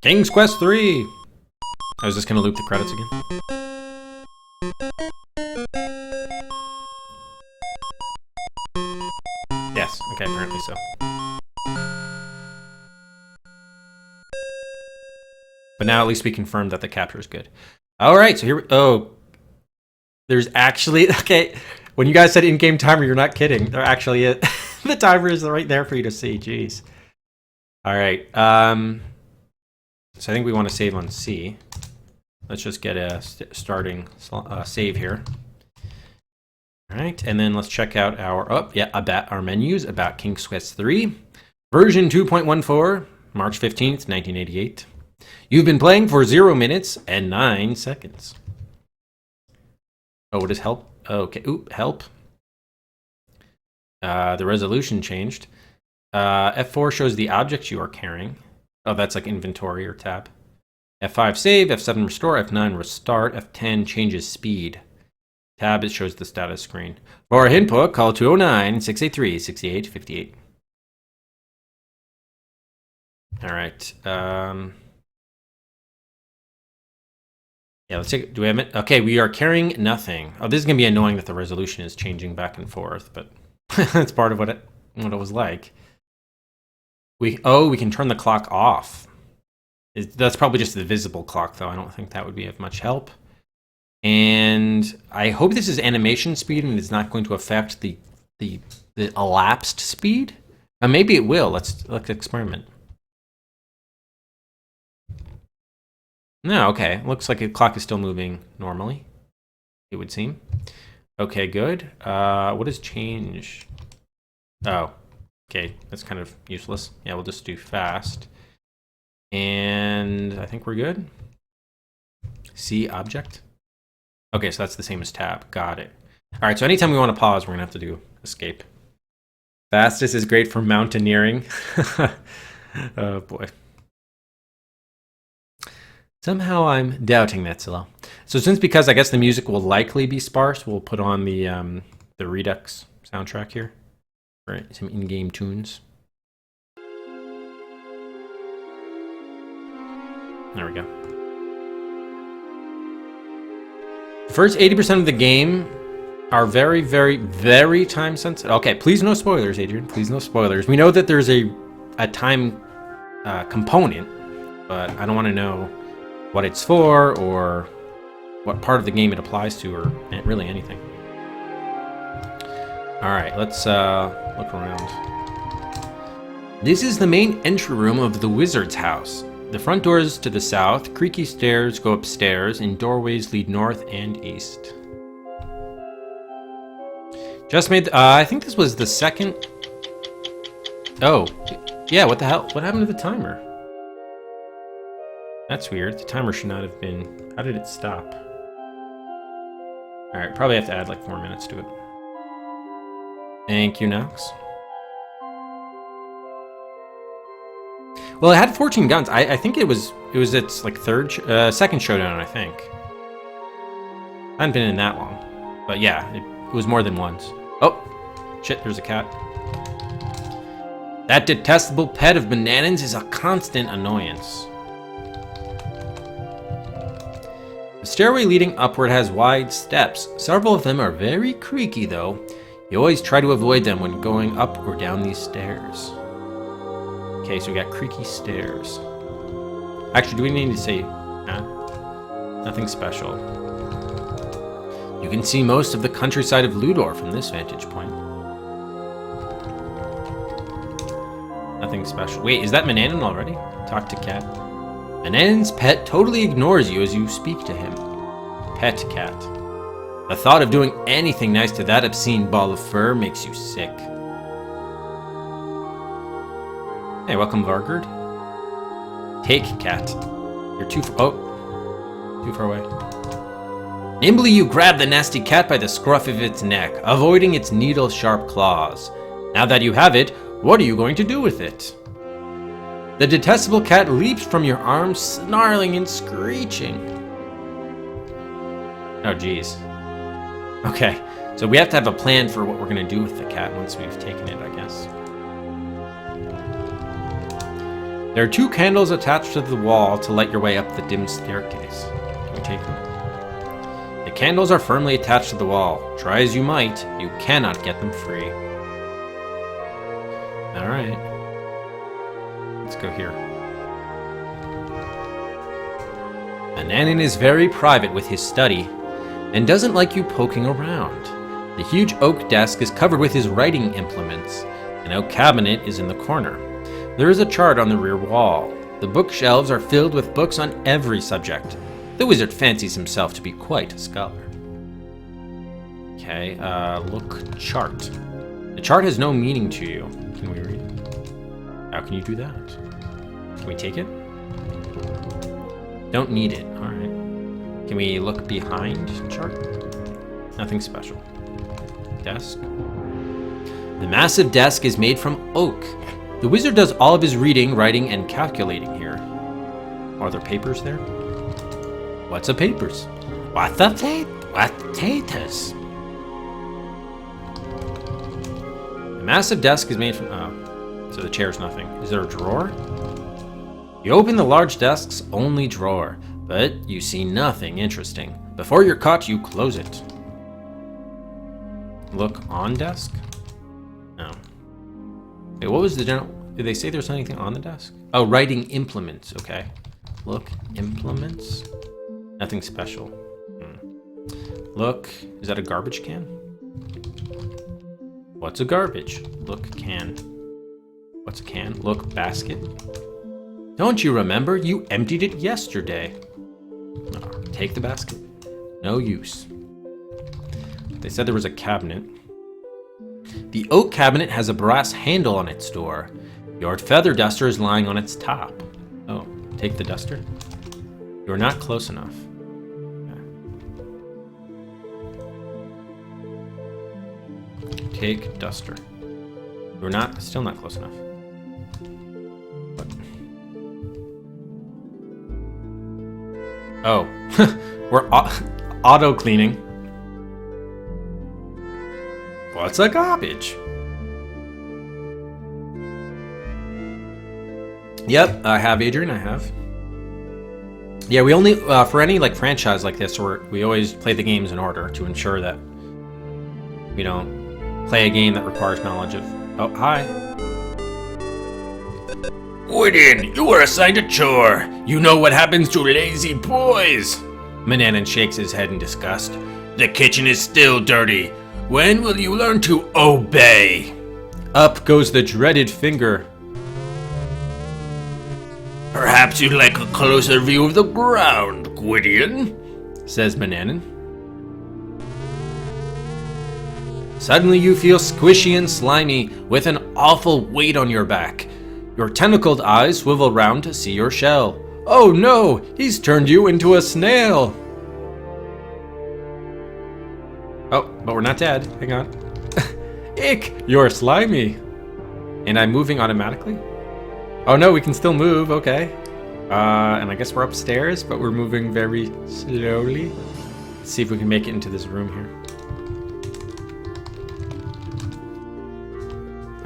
S1: King's Quest 3! I was just gonna loop the credits again. Yes, okay, apparently so. But now at least we confirmed that the capture is good. Alright, so here we... Oh. There's actually... Okay, when you guys said in-game timer, you're not kidding. There actually is... The timer is right there for you to see, jeez. Alright, so I think we want to save on C. Let's just get a starting save here. All right, and then let's check out our about our menus about King's Quest 3, version 2.14, March 15th, 1988. You've been playing for 0 minutes and 9 seconds. Oh, what is help? Okay, help. The resolution changed. F4 shows the objects you are carrying. Oh, that's like inventory or tab. F5 save, F7 restore, F9 restart, F10 changes speed. Tab, it shows the status screen. For input, call 209-683-6858. All right. Yeah, let's take. Do we have it? Okay, we are carrying nothing. Oh, this is gonna be annoying that the resolution is changing back and forth, but that's part of what it was like. We can turn the clock off. That's probably just the visible clock, though. I don't think that would be of much help. And I hope this is animation speed and it's not going to affect the elapsed speed. Maybe it will. Let's experiment. No, okay. Looks like the clock is still moving normally, it would seem. Okay, good. What has changed? Oh. Okay, that's kind of useless. Yeah, we'll just do fast. And I think we're good. See object. Okay, so that's the same as tab. Got it. All right, so anytime we want to pause, we're going to have to do escape. Fastest is great for mountaineering. Oh, boy. Somehow I'm doubting that, Silo. So because I guess the music will likely be sparse, we'll put on the Redux soundtrack here. Right, some in-game tunes. There we go. The first 80% of the game are very, very, very time sensitive. Okay, please no spoilers, Adrian. Please no spoilers. We know that there's a time component, but I don't want to know what it's for or what part of the game it applies to or really anything. All right, let's look around. This is the main entry room of the wizard's house. The front door is to the south, creaky stairs go upstairs, and doorways lead north and east. Just made, I think this was the second... Oh, yeah, what the hell? What happened to the timer? That's weird. The timer should not have been... How did it stop? All right, probably have to add like 4 minutes to it. Thank you, Nox. Well, it had 14 guns. I think it was its like second showdown, I think. I hadn't been in that long, but yeah, it was more than once. Oh, shit! There's a cat. That detestable pet of Manannan's is a constant annoyance. The stairway leading upward has wide steps. Several of them are very creaky, though. You always try to avoid them when going up or down these stairs. Okay, so we got creaky stairs. Actually, do we need to say... nothing special. You can see most of the countryside of Ludor from this vantage point. Nothing special. Wait, is that Manannan already? Talk to cat. Manannan's pet totally ignores you as you speak to him. Pet cat. The thought of doing anything nice to that obscene ball of fur makes you sick. Hey, welcome, Vargard. Take, cat. You're too far away. Nimbly you grab the nasty cat by the scruff of its neck, avoiding its needle-sharp claws. Now that you have it, what are you going to do with it? The detestable cat leaps from your arms, snarling and screeching. Oh, geez. Okay, so we have to have a plan for what we're going to do with the cat once we've taken it, I guess. There are 2 candles attached to the wall to light your way up the dim staircase. Can we take them? The candles are firmly attached to the wall. Try as you might, you cannot get them free. Alright. Let's go here. Mananan is very private with his study, and doesn't like you poking around. The huge oak desk is covered with his writing implements. An oak cabinet is in the corner. There is a chart on the rear wall. The bookshelves are filled with books on every subject. The wizard fancies himself to be quite a scholar. Okay, look chart. The chart has no meaning to you. Can we read it? How can you do that? Can we take it? Don't need it. Alright. Can we look behind chart? Nothing special. Desk. The massive desk is made from oak. The wizard does all of his reading, writing, and calculating here. Are there papers there? What's the papers? What potatoes? The massive desk is made from... Oh, so the chair's nothing. Is there a drawer? You open the large desk's only drawer, but you see nothing interesting. Before you're caught, you close it. Look on desk? No. Wait, what was the general... Did they say there's anything on the desk? Oh, writing implements. Okay. Look, implements? Nothing special. Look, is that a garbage can? What's a garbage? Look, can. What's a can? Look, basket. Don't you remember? You emptied it yesterday. Oh, take the basket. No use. They said there was a cabinet. The oak cabinet has a brass handle on its door. Your feather duster is lying on its top. Oh, take the duster? You're not close enough. Okay. Take duster. You're still not close enough. What? Oh, we're auto cleaning. What's a garbage? Yep, I have, Adrian, I have. Yeah, we only, for any like franchise like this, we always play the games in order to ensure that we don't play a game that requires knowledge of... Oh, hi.
S3: Gwydion, you were assigned a chore. You know what happens to lazy boys.
S1: Mananan shakes his head in disgust.
S3: The kitchen is still dirty. When will you learn to obey?
S1: Up goes the dreaded finger.
S3: Perhaps you'd like a closer view of the ground, Gwydion,
S1: says Mananan. Suddenly you feel squishy and slimy, with an awful weight on your back. Your tentacled eyes swivel round to see your shell. Oh no, he's turned you into a snail. Oh, but we're not dead. Hang on. Ick, you're slimy. And I'm moving automatically? Oh no, we can still move, okay. And I guess we're upstairs, but we're moving very slowly. Let's see if we can make it into this room here.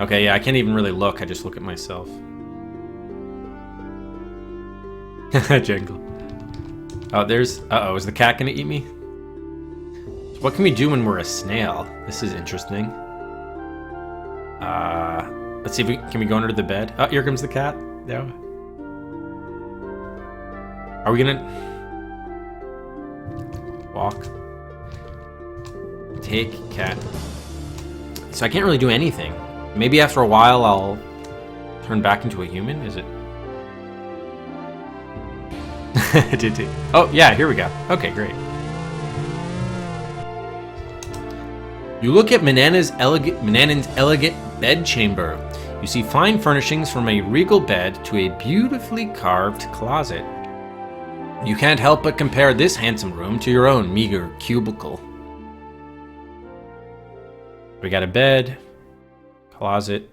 S1: Okay, yeah, I can't even really look, I just look at myself. Jangle. Oh, there's... Uh-oh, is the cat gonna eat me? What can we do when we're a snail? This is interesting. Let's see if can we go under the bed? Oh, here comes the cat. No. Are we gonna... Walk. Take cat. So I can't really do anything. Maybe after a while I'll turn back into a human? Is it? Oh, yeah, here we go. Okay, great. You look at Mananan's elegant bedchamber. You see fine furnishings from a regal bed to a beautifully carved closet. You can't help but compare this handsome room to your own meager cubicle. We got a bed, closet.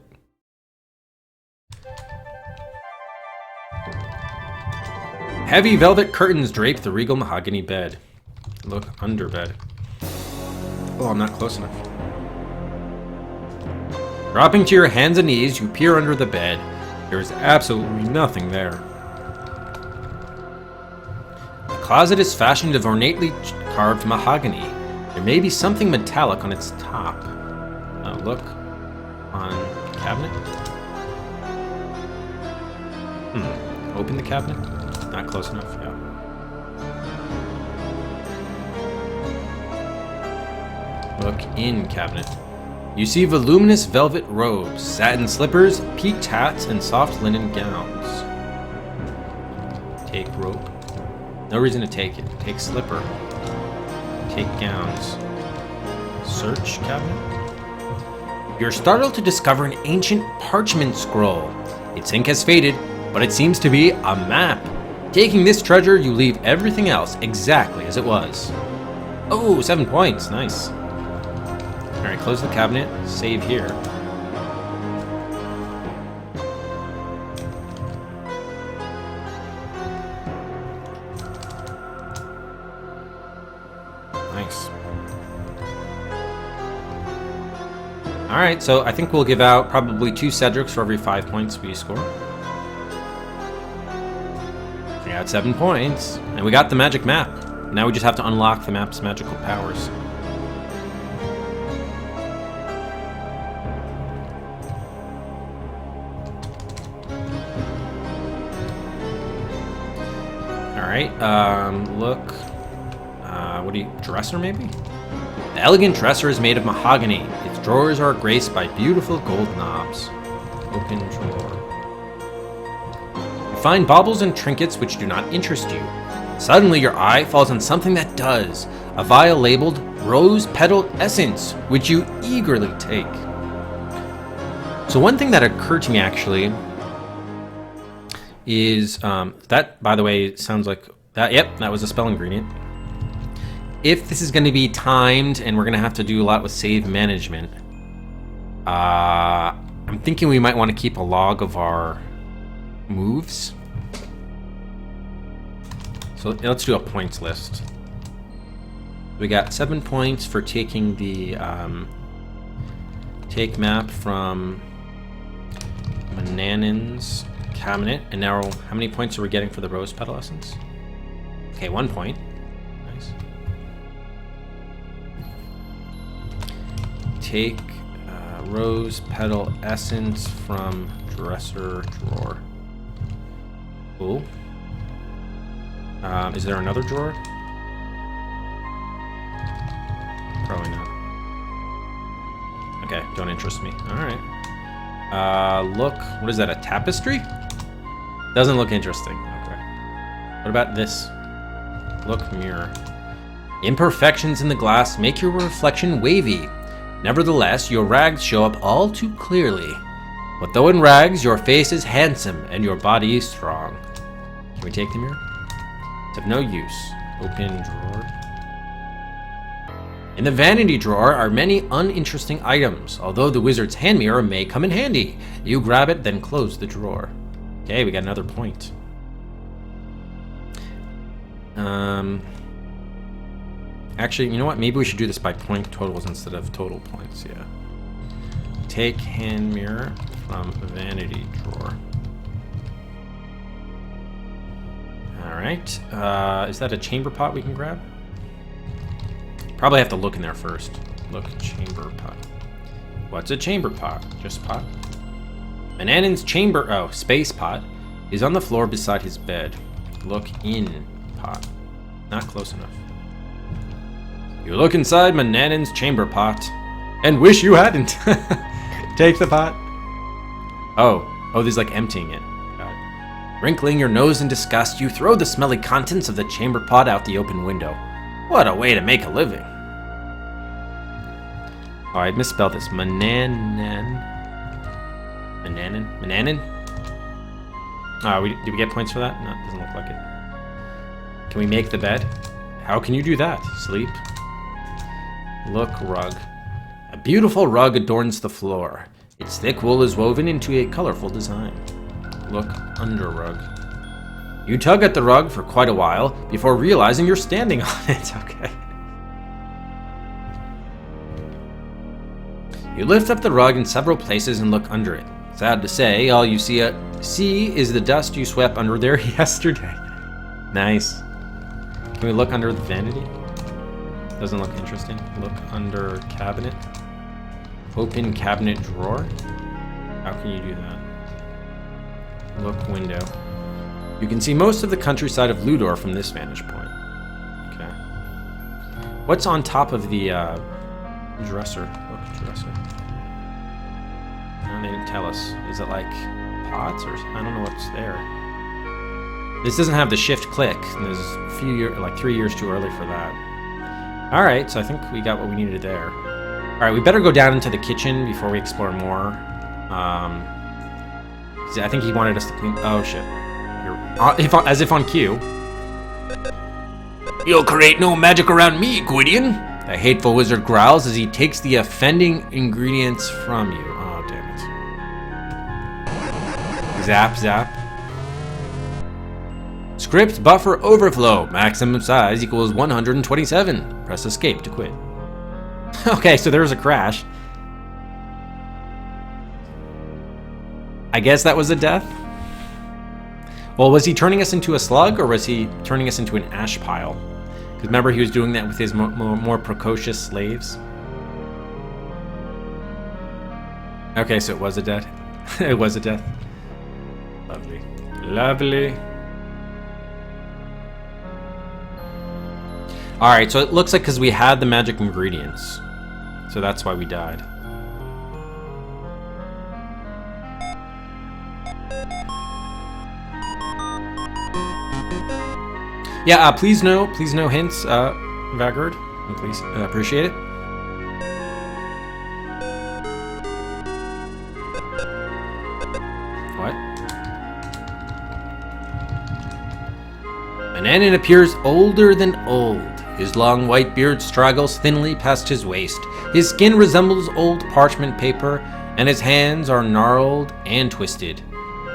S1: Heavy velvet curtains drape the regal mahogany bed. Look under bed. Oh, I'm not close enough. Dropping to your hands and knees, you peer under the bed. There is absolutely nothing there. The closet is fashioned of ornately carved mahogany. There may be something metallic on its top. Look on the cabinet. Open the cabinet. Not close enough, yeah. Look in cabinet. You see voluminous velvet robes, satin slippers, peaked hats, and soft linen gowns. Take robe. No reason to take it. Take slipper. Take gowns. Search cabinet. You're startled to discover an ancient parchment scroll. Its ink has faded, but it seems to be a map. Taking this treasure, you leave everything else exactly as it was. Oh, 7 points. Nice. Alright, close the cabinet. Save here. Nice. Alright, so I think we'll give out probably 2 Cedrics for every 5 points we score. We got 7 points. And we got the magic map. Now we just have to unlock the map's magical powers. Alright, look. What do you... Dresser, maybe? The elegant dresser is made of mahogany. Its drawers are graced by beautiful gold knobs. Open drawer. You find baubles and trinkets which do not interest you. Suddenly your eye falls on something that does. A vial labeled Rose Petal Essence, which you eagerly take. So one thing that occurred to me actually is that, by the way, sounds like that. Yep, that was a spell ingredient. If this is going to be timed and we're going to have to do a lot with save management, I'm thinking we might want to keep a log of our moves. So let's do a points list. We got 7 points for taking the take map from Mananin's cabinet, and now how many points are we getting for the rose petal essence? Okay, 1 point. Nice. Take rose petal essence from dresser drawer. Cool. Is there another drawer? Probably not. Okay, don't interest me. Alright. Look, what is that, a tapestry? Doesn't look interesting. Okay. What about this? Look mirror. Imperfections in the glass make your reflection wavy. Nevertheless, your rags show up all too clearly. But though in rags, your face is handsome and your body is strong. Can we take the mirror? It's of no use. Open drawer. In the vanity drawer are many uninteresting items. Although the wizard's hand mirror may come in handy. You grab it, then close the drawer. Okay, we got another point. Actually, you know what? Maybe we should do this by point totals instead of total points, yeah. Take hand mirror from vanity drawer. Alright. Is that a chamber pot we can grab? Probably have to look in there first. Look, chamber pot. What's a chamber pot? Just pot? Mananin's chamber, space pot, is on the floor beside his bed. Look in pot. Not close enough. You look inside Mananin's chamber pot and wish you hadn't. Take the pot. Oh, this is like emptying it. Got it. Wrinkling your nose in disgust, you throw the smelly contents of the chamber pot out the open window. What a way to make a living. Oh, I misspelled this. Mananin. Did we get points for that? No, it doesn't look like it. Can we make the bed? How can you do that? Sleep. Look rug. A beautiful rug adorns the floor. Its thick wool is woven into a colorful design. Look under rug. You tug at the rug for quite a while before realizing you're standing on it. Okay. You lift up the rug in several places and look under it. Sad to say, all you see is the dust you swept under there yesterday. Nice. Can we look under the vanity? Doesn't look interesting. Look under cabinet. Open cabinet drawer. How can you do that? Look window. You can see most of the countryside of Ludor from this vantage point. Okay. What's on top of the dresser? Look, dresser. No, they didn't tell us. Is it like pots or I don't know what's there. This doesn't have the shift click. And there's a few years, like 3 years too early for that. All right, so I think we got what we needed there. All right, we better go down into the kitchen before we explore more. I think he wanted us to clean. Oh shit! As if on cue.
S3: You'll create no magic around me, Gwydion.
S1: The hateful wizard growls as he takes the offending ingredients from you. Oh damn it! Zap zap. Script buffer overflow. Maximum size equals 127. Press escape to quit. Okay, so there's a crash. I guess that was a death? Well, was he turning us into a slug, or was he turning us into an ash pile? Because remember, he was doing that with his more precocious slaves. Okay, so it was a death. It was a death. Lovely. Lovely. Alright, so it looks like because we had the magic ingredients. So that's why we died. Yeah, please no hints, Vagard. Please, appreciate it. What? Mananan appears older than old. His long white beard straggles thinly past his waist. His skin resembles old parchment paper, and his hands are gnarled and twisted.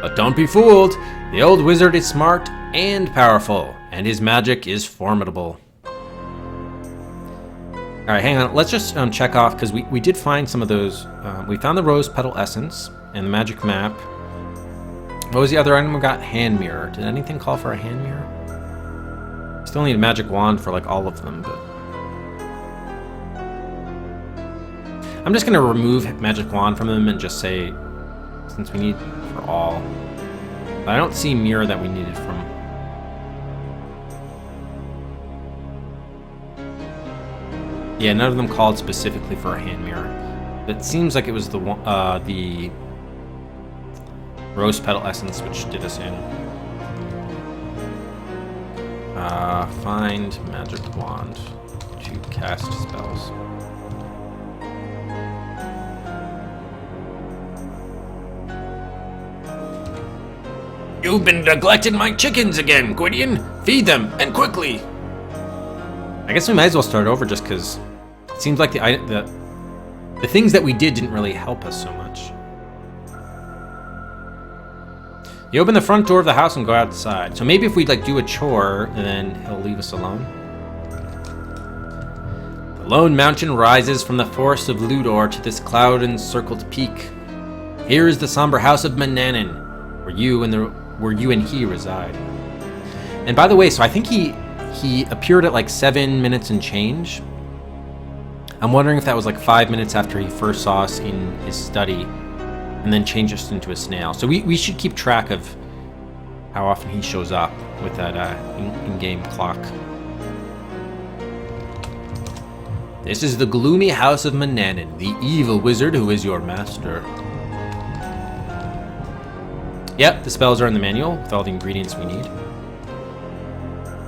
S1: But don't be fooled. The old wizard is smart and powerful, and his magic is formidable. Alright, hang on. Let's just check off, because we did find some of those. We found the rose petal essence and the magic map. What was the other item we got? Hand mirror. Did anything call for a hand mirror? Still need a magic wand for like all of them, but I'm just gonna remove magic wand from them and just say, since we need for all. But I don't see mirror that we needed from. Yeah, none of them called specifically for a hand mirror. It seems like it was the rose petal essence which did us in. Find magic wand to cast spells.
S3: You've been neglecting my chickens again, Gwydion. Feed them, and quickly.
S1: I guess we might as well start over just because it seems like the things that we did didn't really help us so much. You open the front door of the house and go outside. So maybe if we like do a chore, then he'll leave us alone. The lone mountain rises from the forest of Ludor to this cloud-encircled peak. Here is the somber house of Mananan, where you and he reside. And by the way, so I think he appeared at like 7 minutes and change. I'm wondering if that was like 5 minutes after he first saw us in his study, and then changed us into a snail. So we should keep track of how often he shows up with that in-game clock. This is the gloomy house of Mananan, the evil wizard who is your master. Yep, the spells are in the manual with all the ingredients we need.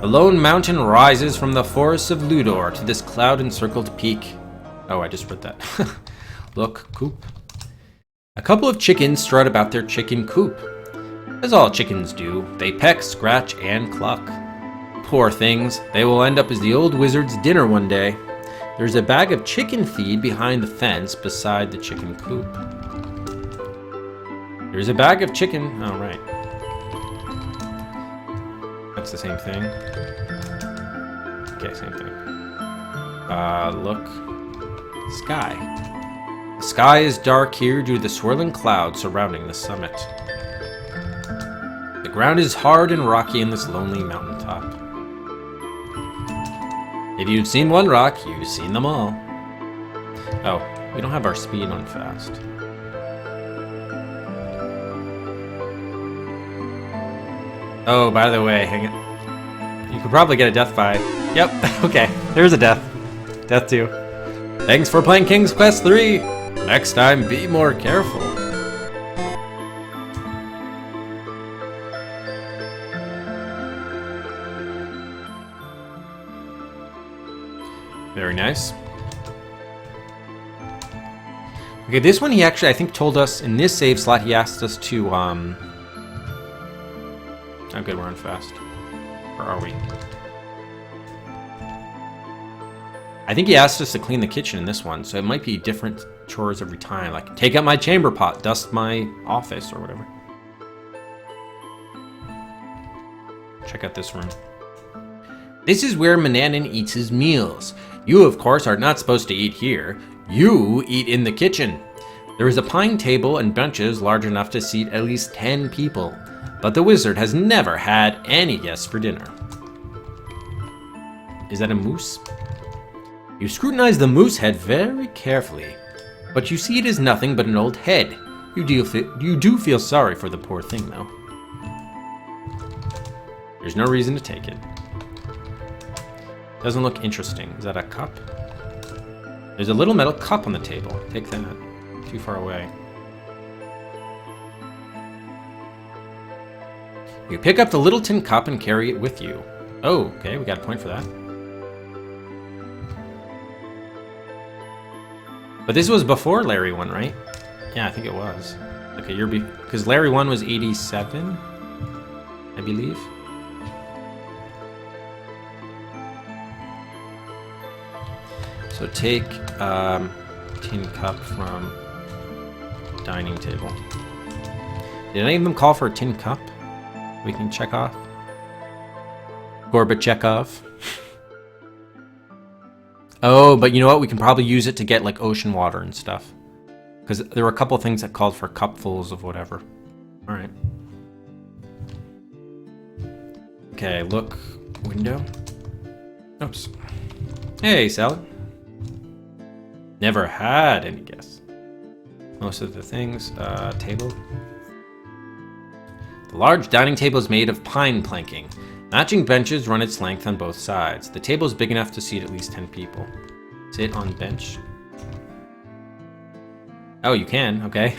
S1: A lone mountain rises from the forests of Ludor to this cloud-encircled peak. Oh, I just read that. Look, coop. A couple of chickens strut about their chicken coop. As all chickens do, they peck, scratch, and cluck. Poor things, they will end up as the old wizard's dinner one day. There's a bag of chicken feed behind the fence beside the chicken coop. There's a bag of chicken. Oh, right. the same thing. Okay, same thing. Look. Sky. The sky is dark here due to the swirling clouds surrounding the summit. The ground is hard and rocky in this lonely mountaintop. If you've seen one rock, you've seen them all. Oh, we don't have our speed on fast. Oh, by the way, hang it. You could probably get a death by... Yep, okay, there's a death. Death 2. Thanks for playing King's Quest 3! Next time, be more careful. Very nice. Okay, this one he actually, I think, told us in this save slot, he asked us to, oh good, we're on fast. Or are we? I think he asked us to clean the kitchen in this one, so it might be different chores every time. Like, take out my chamber pot, dust my office, or whatever. Check out this room. This is where Mananan eats his meals. You, of course, are not supposed to eat here. You eat in the kitchen. There is a pine table and benches large enough to seat at least 10 people, but the wizard has never had any guests for dinner. Is that a moose? You scrutinize the moose head very carefully, but you see it is nothing but an old head. You do feel sorry for the poor thing, though. There's no reason to take it. Doesn't look interesting. Is that a cup? There's a little metal cup on the table. Take that. Too far away. You pick up the little tin cup and carry it with you. Oh, okay, we got a point for that. But this was before Larry 1, right? Yeah, I think it was. Okay, because Larry 1 was 87, I believe. So take tin cup from dining table. Did any of them call for a tin cup? We can check off. Gorbachev. Oh, but you know what? We can probably use it to get like ocean water and stuff. Because there were a couple of things that called for cupfuls of whatever. Alright. Okay, look. Window. Oops. Hey, salad. Never had any guests. Most of the things. Table. The large dining table is made of pine planking. Matching benches run its length on both sides. The table is big enough to seat at least 10 people. Sit on bench. Oh, you can. Okay.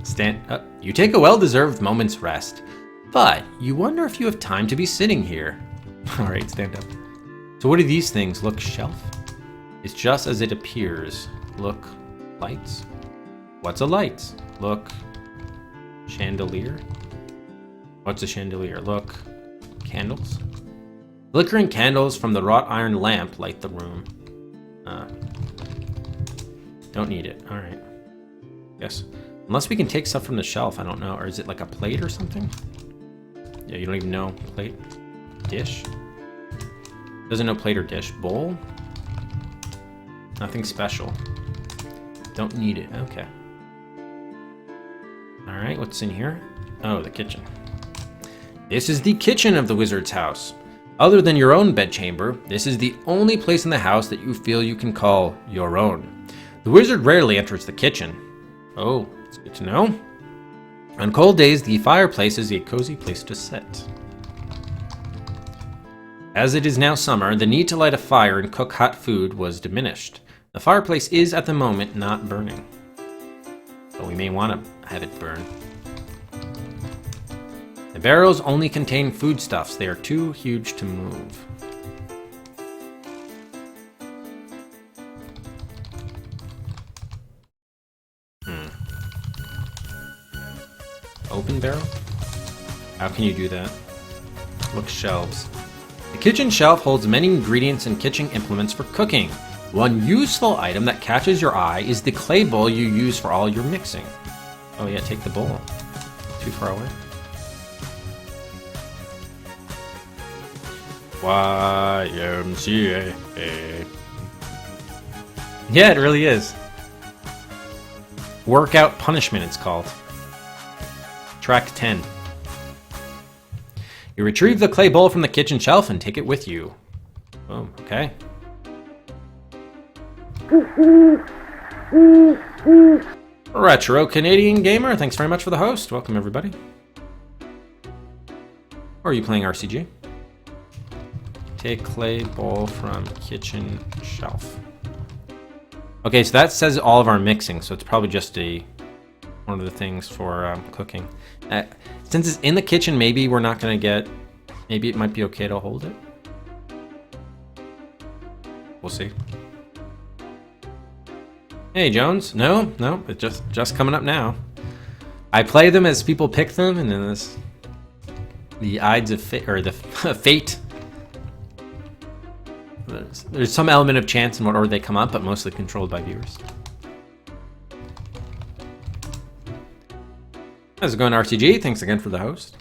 S1: Stand up. You take a well-deserved moment's rest, but you wonder if you have time to be sitting here. All right, stand up. So what are these things? Look, shelf. It's just as it appears. Look, lights. What's a light? Look, chandelier. What's a chandelier? Look, candles. Flickering candles from the wrought iron lamp light the room. Don't need it. All right. Yes. Unless we can take stuff from the shelf, I don't know. Or is it like a plate or something? Yeah, you don't even know. Plate? Dish? Doesn't know plate or dish. Bowl? Nothing special. Don't need it. Okay. All right, what's in here? Oh, the kitchen. This is the kitchen of the wizard's house. Other than your own bedchamber, this is the only place in the house that you feel you can call your own. The wizard rarely enters the kitchen. Oh, it's good to know. On cold days, the fireplace is a cozy place to sit. As it is now summer, the need to light a fire and cook hot food was diminished. The fireplace is at the moment not burning, but we may want to have it burn. The barrels only contain foodstuffs. They are too huge to move. Open barrel? How can you do that? Look, shelves. The kitchen shelf holds many ingredients and kitchen implements for cooking. One useful item that catches your eye is the clay bowl you use for all your mixing. Oh yeah, take the bowl. Too far away. YMCA. Yeah, it really is. Workout Punishment, it's called. Track 10. You retrieve the clay bowl from the kitchen shelf and take it with you. Boom, okay. Retro Canadian Gamer, thanks very much for the host. Welcome, everybody. Or are you playing RCG? Take clay bowl from kitchen shelf. Okay, so that says all of our mixing, so it's probably just one of the things for cooking. Since it's in the kitchen, maybe we're not going to get... Maybe it might be okay to hold it. We'll see. Hey, Jones. No, it's just coming up now. I play them as people pick them, and then the Ides of Fate, or the Fate. There's some element of chance in what order they come up, but mostly controlled by viewers. How's it going, RCG? Thanks again for the host.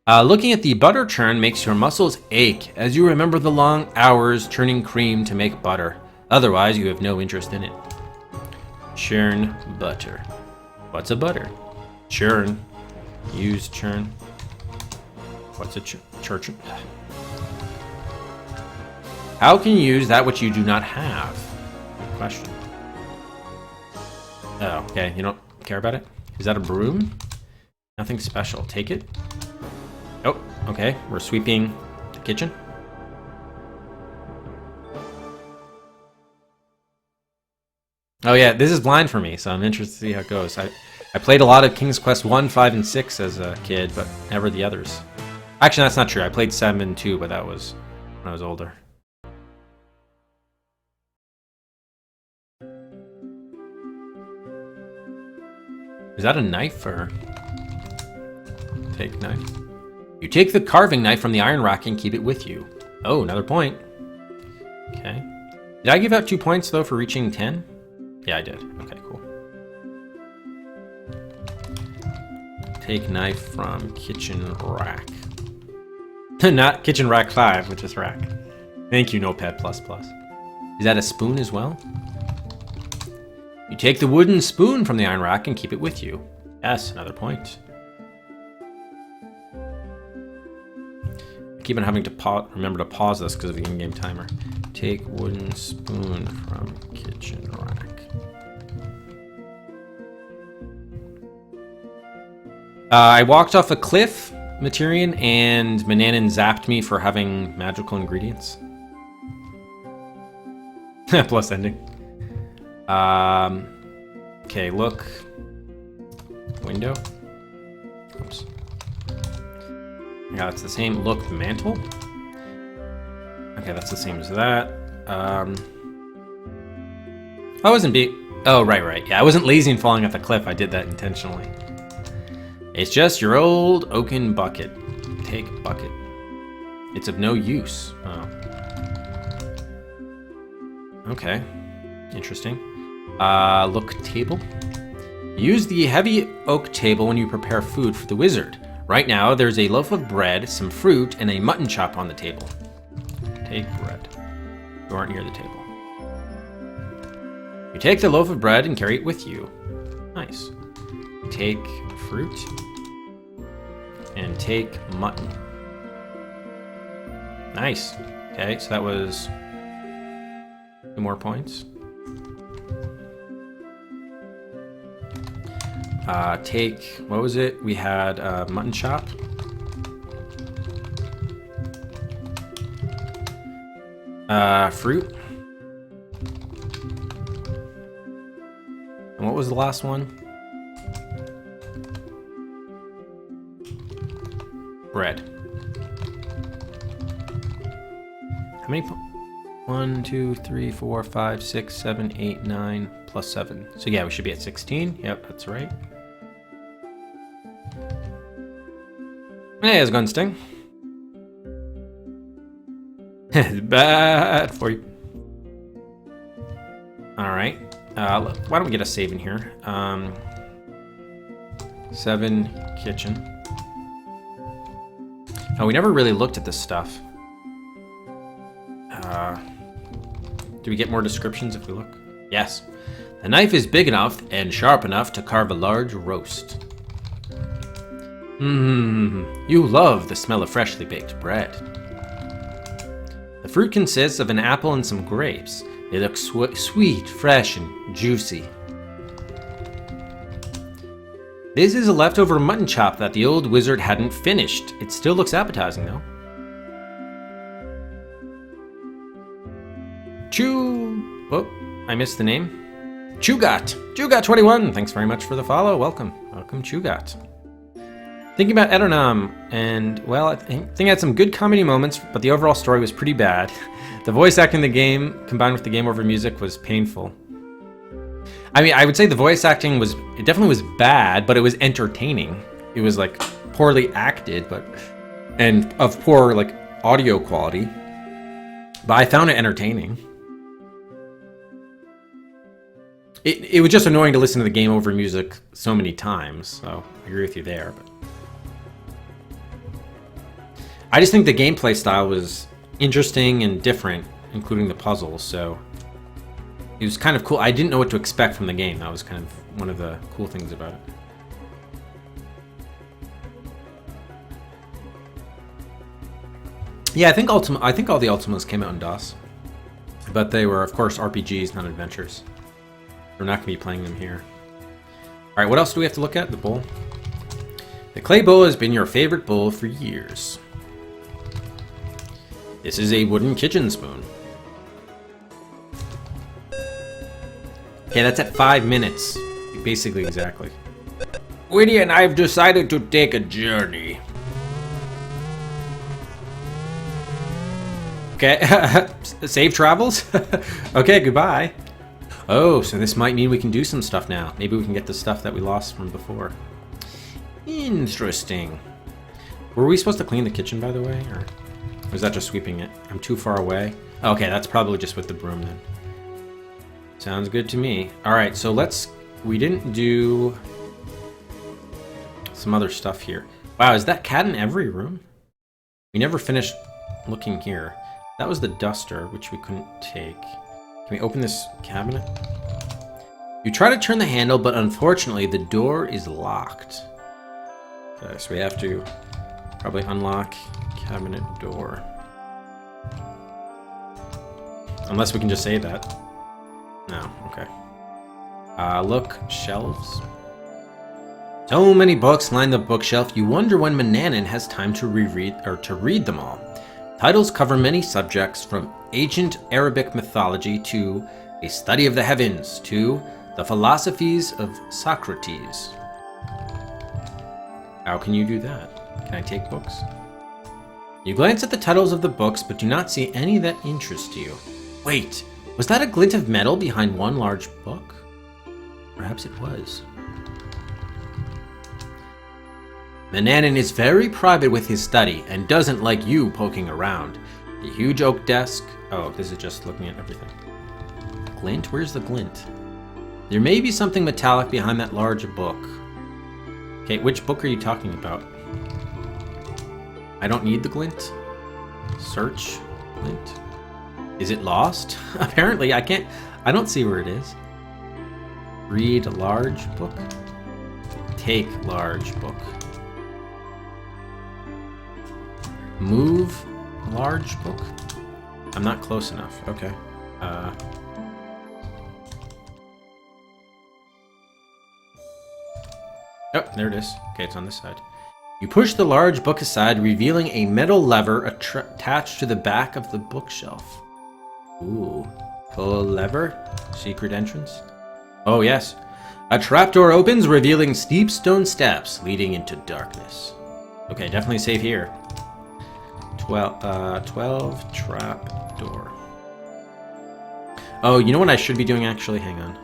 S1: Looking at the butter churn makes your muscles ache as you remember the long hours churning cream to make butter. Otherwise, you have no interest in it. Churn butter. What's a butter? Churn. Use churn. What's a church? How can you use that which you do not have? Good question. Oh, okay. You don't care about it? Is that a broom? Nothing special. Take it. Oh, okay. We're sweeping the kitchen. Oh yeah, this is blind for me, so I'm interested to see how it goes. I played a lot of King's Quest 1, 5, and 6 as a kid, but never the others. Actually, that's not true. I played 7 too, but that was when I was older. Is that a knife or... Take knife. You take the carving knife from the iron rack and keep it with you. Oh, another point. Okay. Did I give out 2 points though for reaching 10? Yeah, I did. Okay, cool. Take knife from kitchen rack. Not kitchen rack 5, which is rack. Thank you, Notepad++. Is that a spoon as well? You take the wooden spoon from the iron rack and keep it with you. Yes, another point. I keep on having to remember to pause this because of the in-game timer. Take wooden spoon from kitchen rack. I walked off a cliff, Materian, and Mananan zapped me for having magical ingredients. Plus ending. Okay, look. Window. Oops. Yeah, it's the same. Look, mantle. Okay, that's the same as that. I wasn't Oh, right. Yeah, I wasn't lazy in falling off the cliff. I did that intentionally. It's just your old oaken bucket. Take bucket. It's of no use. Oh. Okay. Interesting. Look, table. Use the heavy oak table when you prepare food for the wizard. Right now, there's a loaf of bread, some fruit, and a mutton chop on the table. Take bread. You aren't near the table. You take the loaf of bread and carry it with you. Nice. Take fruit. And take mutton. Nice. Okay, so that was 2 more points. Take, what was it? We had mutton chop. Fruit. And what was the last one? Bread. How many? 1, 2, 3, 4, 5, 6, 7, 8, 9, plus 7. So yeah, we should be at 16. Yep, that's right. Hey, how's it going, Sting? Bad for you. Alright. Why don't we get a save in here? 7, kitchen. Oh, we never really looked at this stuff. Do we get more descriptions if we look? Yes. The knife is big enough and sharp enough to carve a large roast. You love the smell of freshly baked bread. The fruit consists of an apple and some grapes. They look sweet, fresh, and juicy. This is a leftover mutton chop that the old wizard hadn't finished. It still looks appetizing, though. Oh, I missed the name. Chugat! Chugat21! Thanks very much for the follow. Welcome, Chugat. Thinking about Edernam, and, well, I think it had some good comedy moments, but the overall story was pretty bad. The voice acting in the game, combined with the game over music, was painful. I mean, I would say the voice acting it definitely was bad, but it was entertaining. It was, like, poorly acted, and of poor, like, audio quality. But I found it entertaining. It was just annoying to listen to the game over music so many times, so I agree with you there, but... I just think the gameplay style was interesting and different, including the puzzles, so it was kind of cool. I didn't know what to expect from the game. That was kind of one of the cool things about it. Yeah, I think all the Ultimas came out in DOS, but they were, of course, RPGs, not adventures. We're not going to be playing them here. All right, what else do we have to look at? The bowl. The clay bowl has been your favorite bowl for years. This is a wooden kitchen spoon. Okay, that's at 5 minutes. Basically, exactly.
S3: Winnie and I have decided to take a journey.
S1: Okay, safe travels? Okay, goodbye. Oh, so this might mean we can do some stuff now. Maybe we can get the stuff that we lost from before. Interesting. Were we supposed to clean the kitchen, by the way? Or was that just sweeping it? I'm too far away. Okay, that's probably just with the broom then. Sounds good to me. All right, so we didn't do some other stuff here. Wow, is that cat in every room? We never finished looking here. That was the duster, which we couldn't take. Can we open this cabinet? You try to turn the handle, but unfortunately the door is locked. Okay, so we have to probably unlock cabinet door. Unless we can just say that. No, okay. Look, shelves. So many books line the bookshelf, you wonder when Manannan has time to read them all. Titles cover many subjects, from ancient Arabic mythology to a study of the heavens to the philosophies of Socrates. How can you do that? Can I take books? You glance at the titles of the books, but do not see any that interest you. Wait, was that a glint of metal behind one large book? Perhaps it was. Manannan is very private with his study and doesn't like you poking around. The huge oak desk... Oh, this is just looking at everything. Glint? Where's the glint? There may be something metallic behind that large book. Okay, which book are you talking about? I don't need the glint. Search. Glint. Is it lost? Apparently, I don't see where it is. Read a large book. Take large book. Move large book. I'm not close enough. Okay. Oh, there it is. Okay, it's on this side. You push the large book aside, revealing a metal lever attached to the back of the bookshelf. Ooh. Pull lever. Secret entrance. Oh, yes. A trapdoor opens, revealing steep stone steps leading into darkness. Okay, definitely safe here. 12 trap door. Oh, you know what I should be doing actually? Hang on.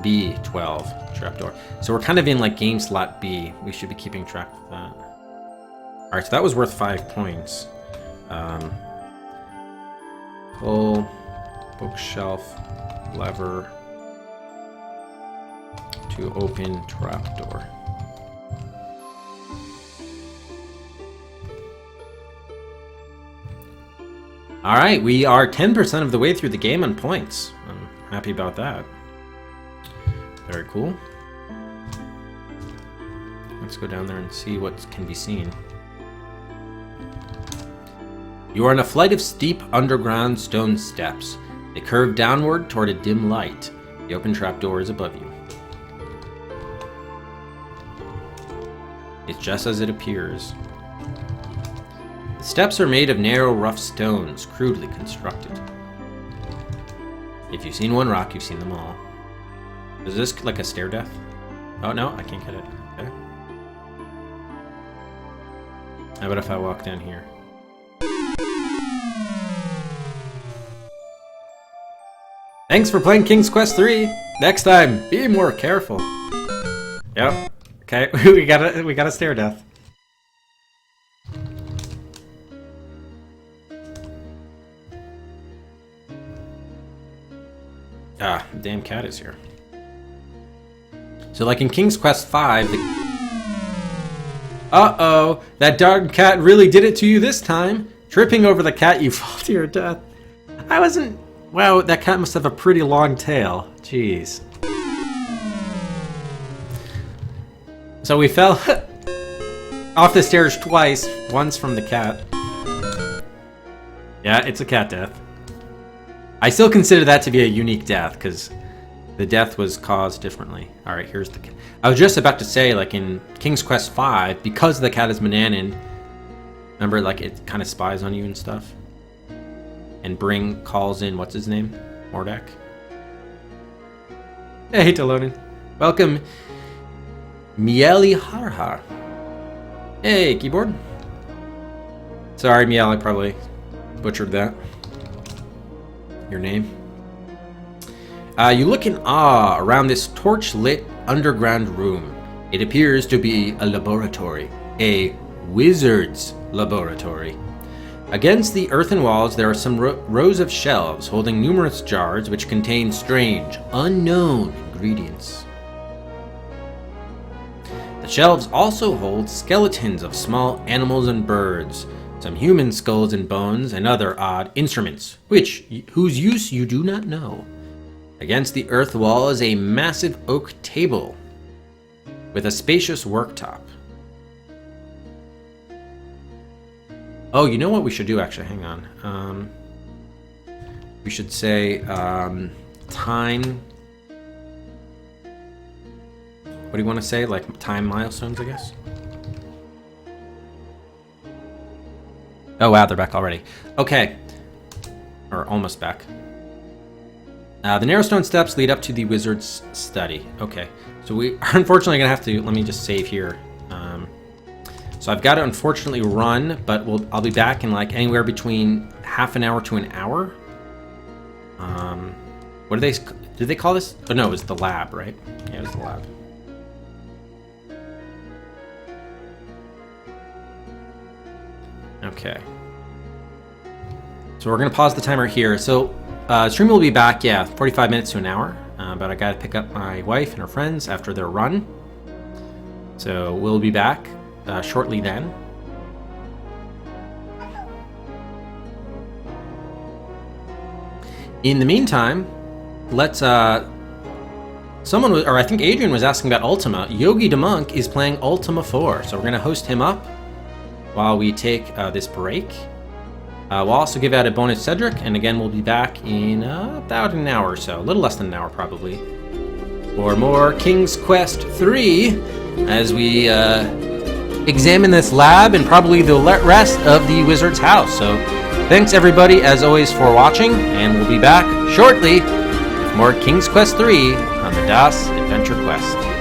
S1: B12 trapdoor. So we're kind of in like game slot B. We should be keeping track of that. All right, so that was worth 5 points. Pull bookshelf lever to open trapdoor. Alright, we are 10% of the way through the game on points. I'm happy about that. Very cool. Let's go down there and see what can be seen. You are on a flight of steep underground stone steps. They curve downward toward a dim light. The open trapdoor is above you. It's just as it appears. The steps are made of narrow, rough stones, crudely constructed. If you've seen one rock, you've seen them all. Is this like a stair death? Oh no, I can't get it. Okay. How about if I walk down here? Thanks for playing King's Quest 3. Next time, be more careful. Yep. Okay, we got a stair death. Ah, the damn cat is here. So like in King's Quest 5, the... Uh-oh, that darn cat really did it to you this time. Tripping over the cat, you fall to your death. I wasn't... Wow, that cat must have a pretty long tail. Jeez. So we fell off the stairs twice, once from the cat. Yeah, it's a cat death. I still consider that to be a unique death, because the death was caused differently. Alright, here's the cat. I was just about to say, like in King's Quest 5, because the cat is Mananan, remember, like, it kind of spies on you and stuff? And calls in, what's his name? Mordek? Hey, Talonin. Welcome, Mieli Harhar. Hey, keyboard. Sorry, Miel, I probably butchered that. Your name. You look in awe around this torch-lit underground room. It appears to be a laboratory. A wizard's laboratory. Against the earthen walls there are some rows of shelves holding numerous jars which contain strange, unknown ingredients. The shelves also hold skeletons of small animals and birds, some human skulls and bones, and other odd instruments, whose use you do not know. Against the earth wall is a massive oak table with a spacious worktop. Oh, you know what we should do, actually? Hang on. We should say time... What do you want to say? Like time milestones, I guess? Oh wow, they're back already. Okay. Or almost back. The narrow stone steps lead up to the wizard's study. Okay. So we are unfortunately going to have to... Let me just save here. So I've got to unfortunately run, but I'll be back in like anywhere between half an hour to an hour. What did they call this? Oh no, it was the lab, right? Yeah, it was the lab. Okay. So we're going to pause the timer here. So stream will be back, 45 minutes to an hour. But I got to pick up my wife and her friends after their run. So we'll be back shortly then. In the meantime, let's I think Adrian was asking about Ultima. Yogi DeMonk is playing Ultima 4, so we're going to host him up while we take this break. We'll also give out a bonus Cedric, and again we'll be back in about an hour or so, a little less than an hour probably, for more King's Quest 3 as we examine this lab and probably the rest of the wizard's house. So thanks everybody as always for watching, and we'll be back shortly with more King's Quest 3 on the DOS Adventure Quest.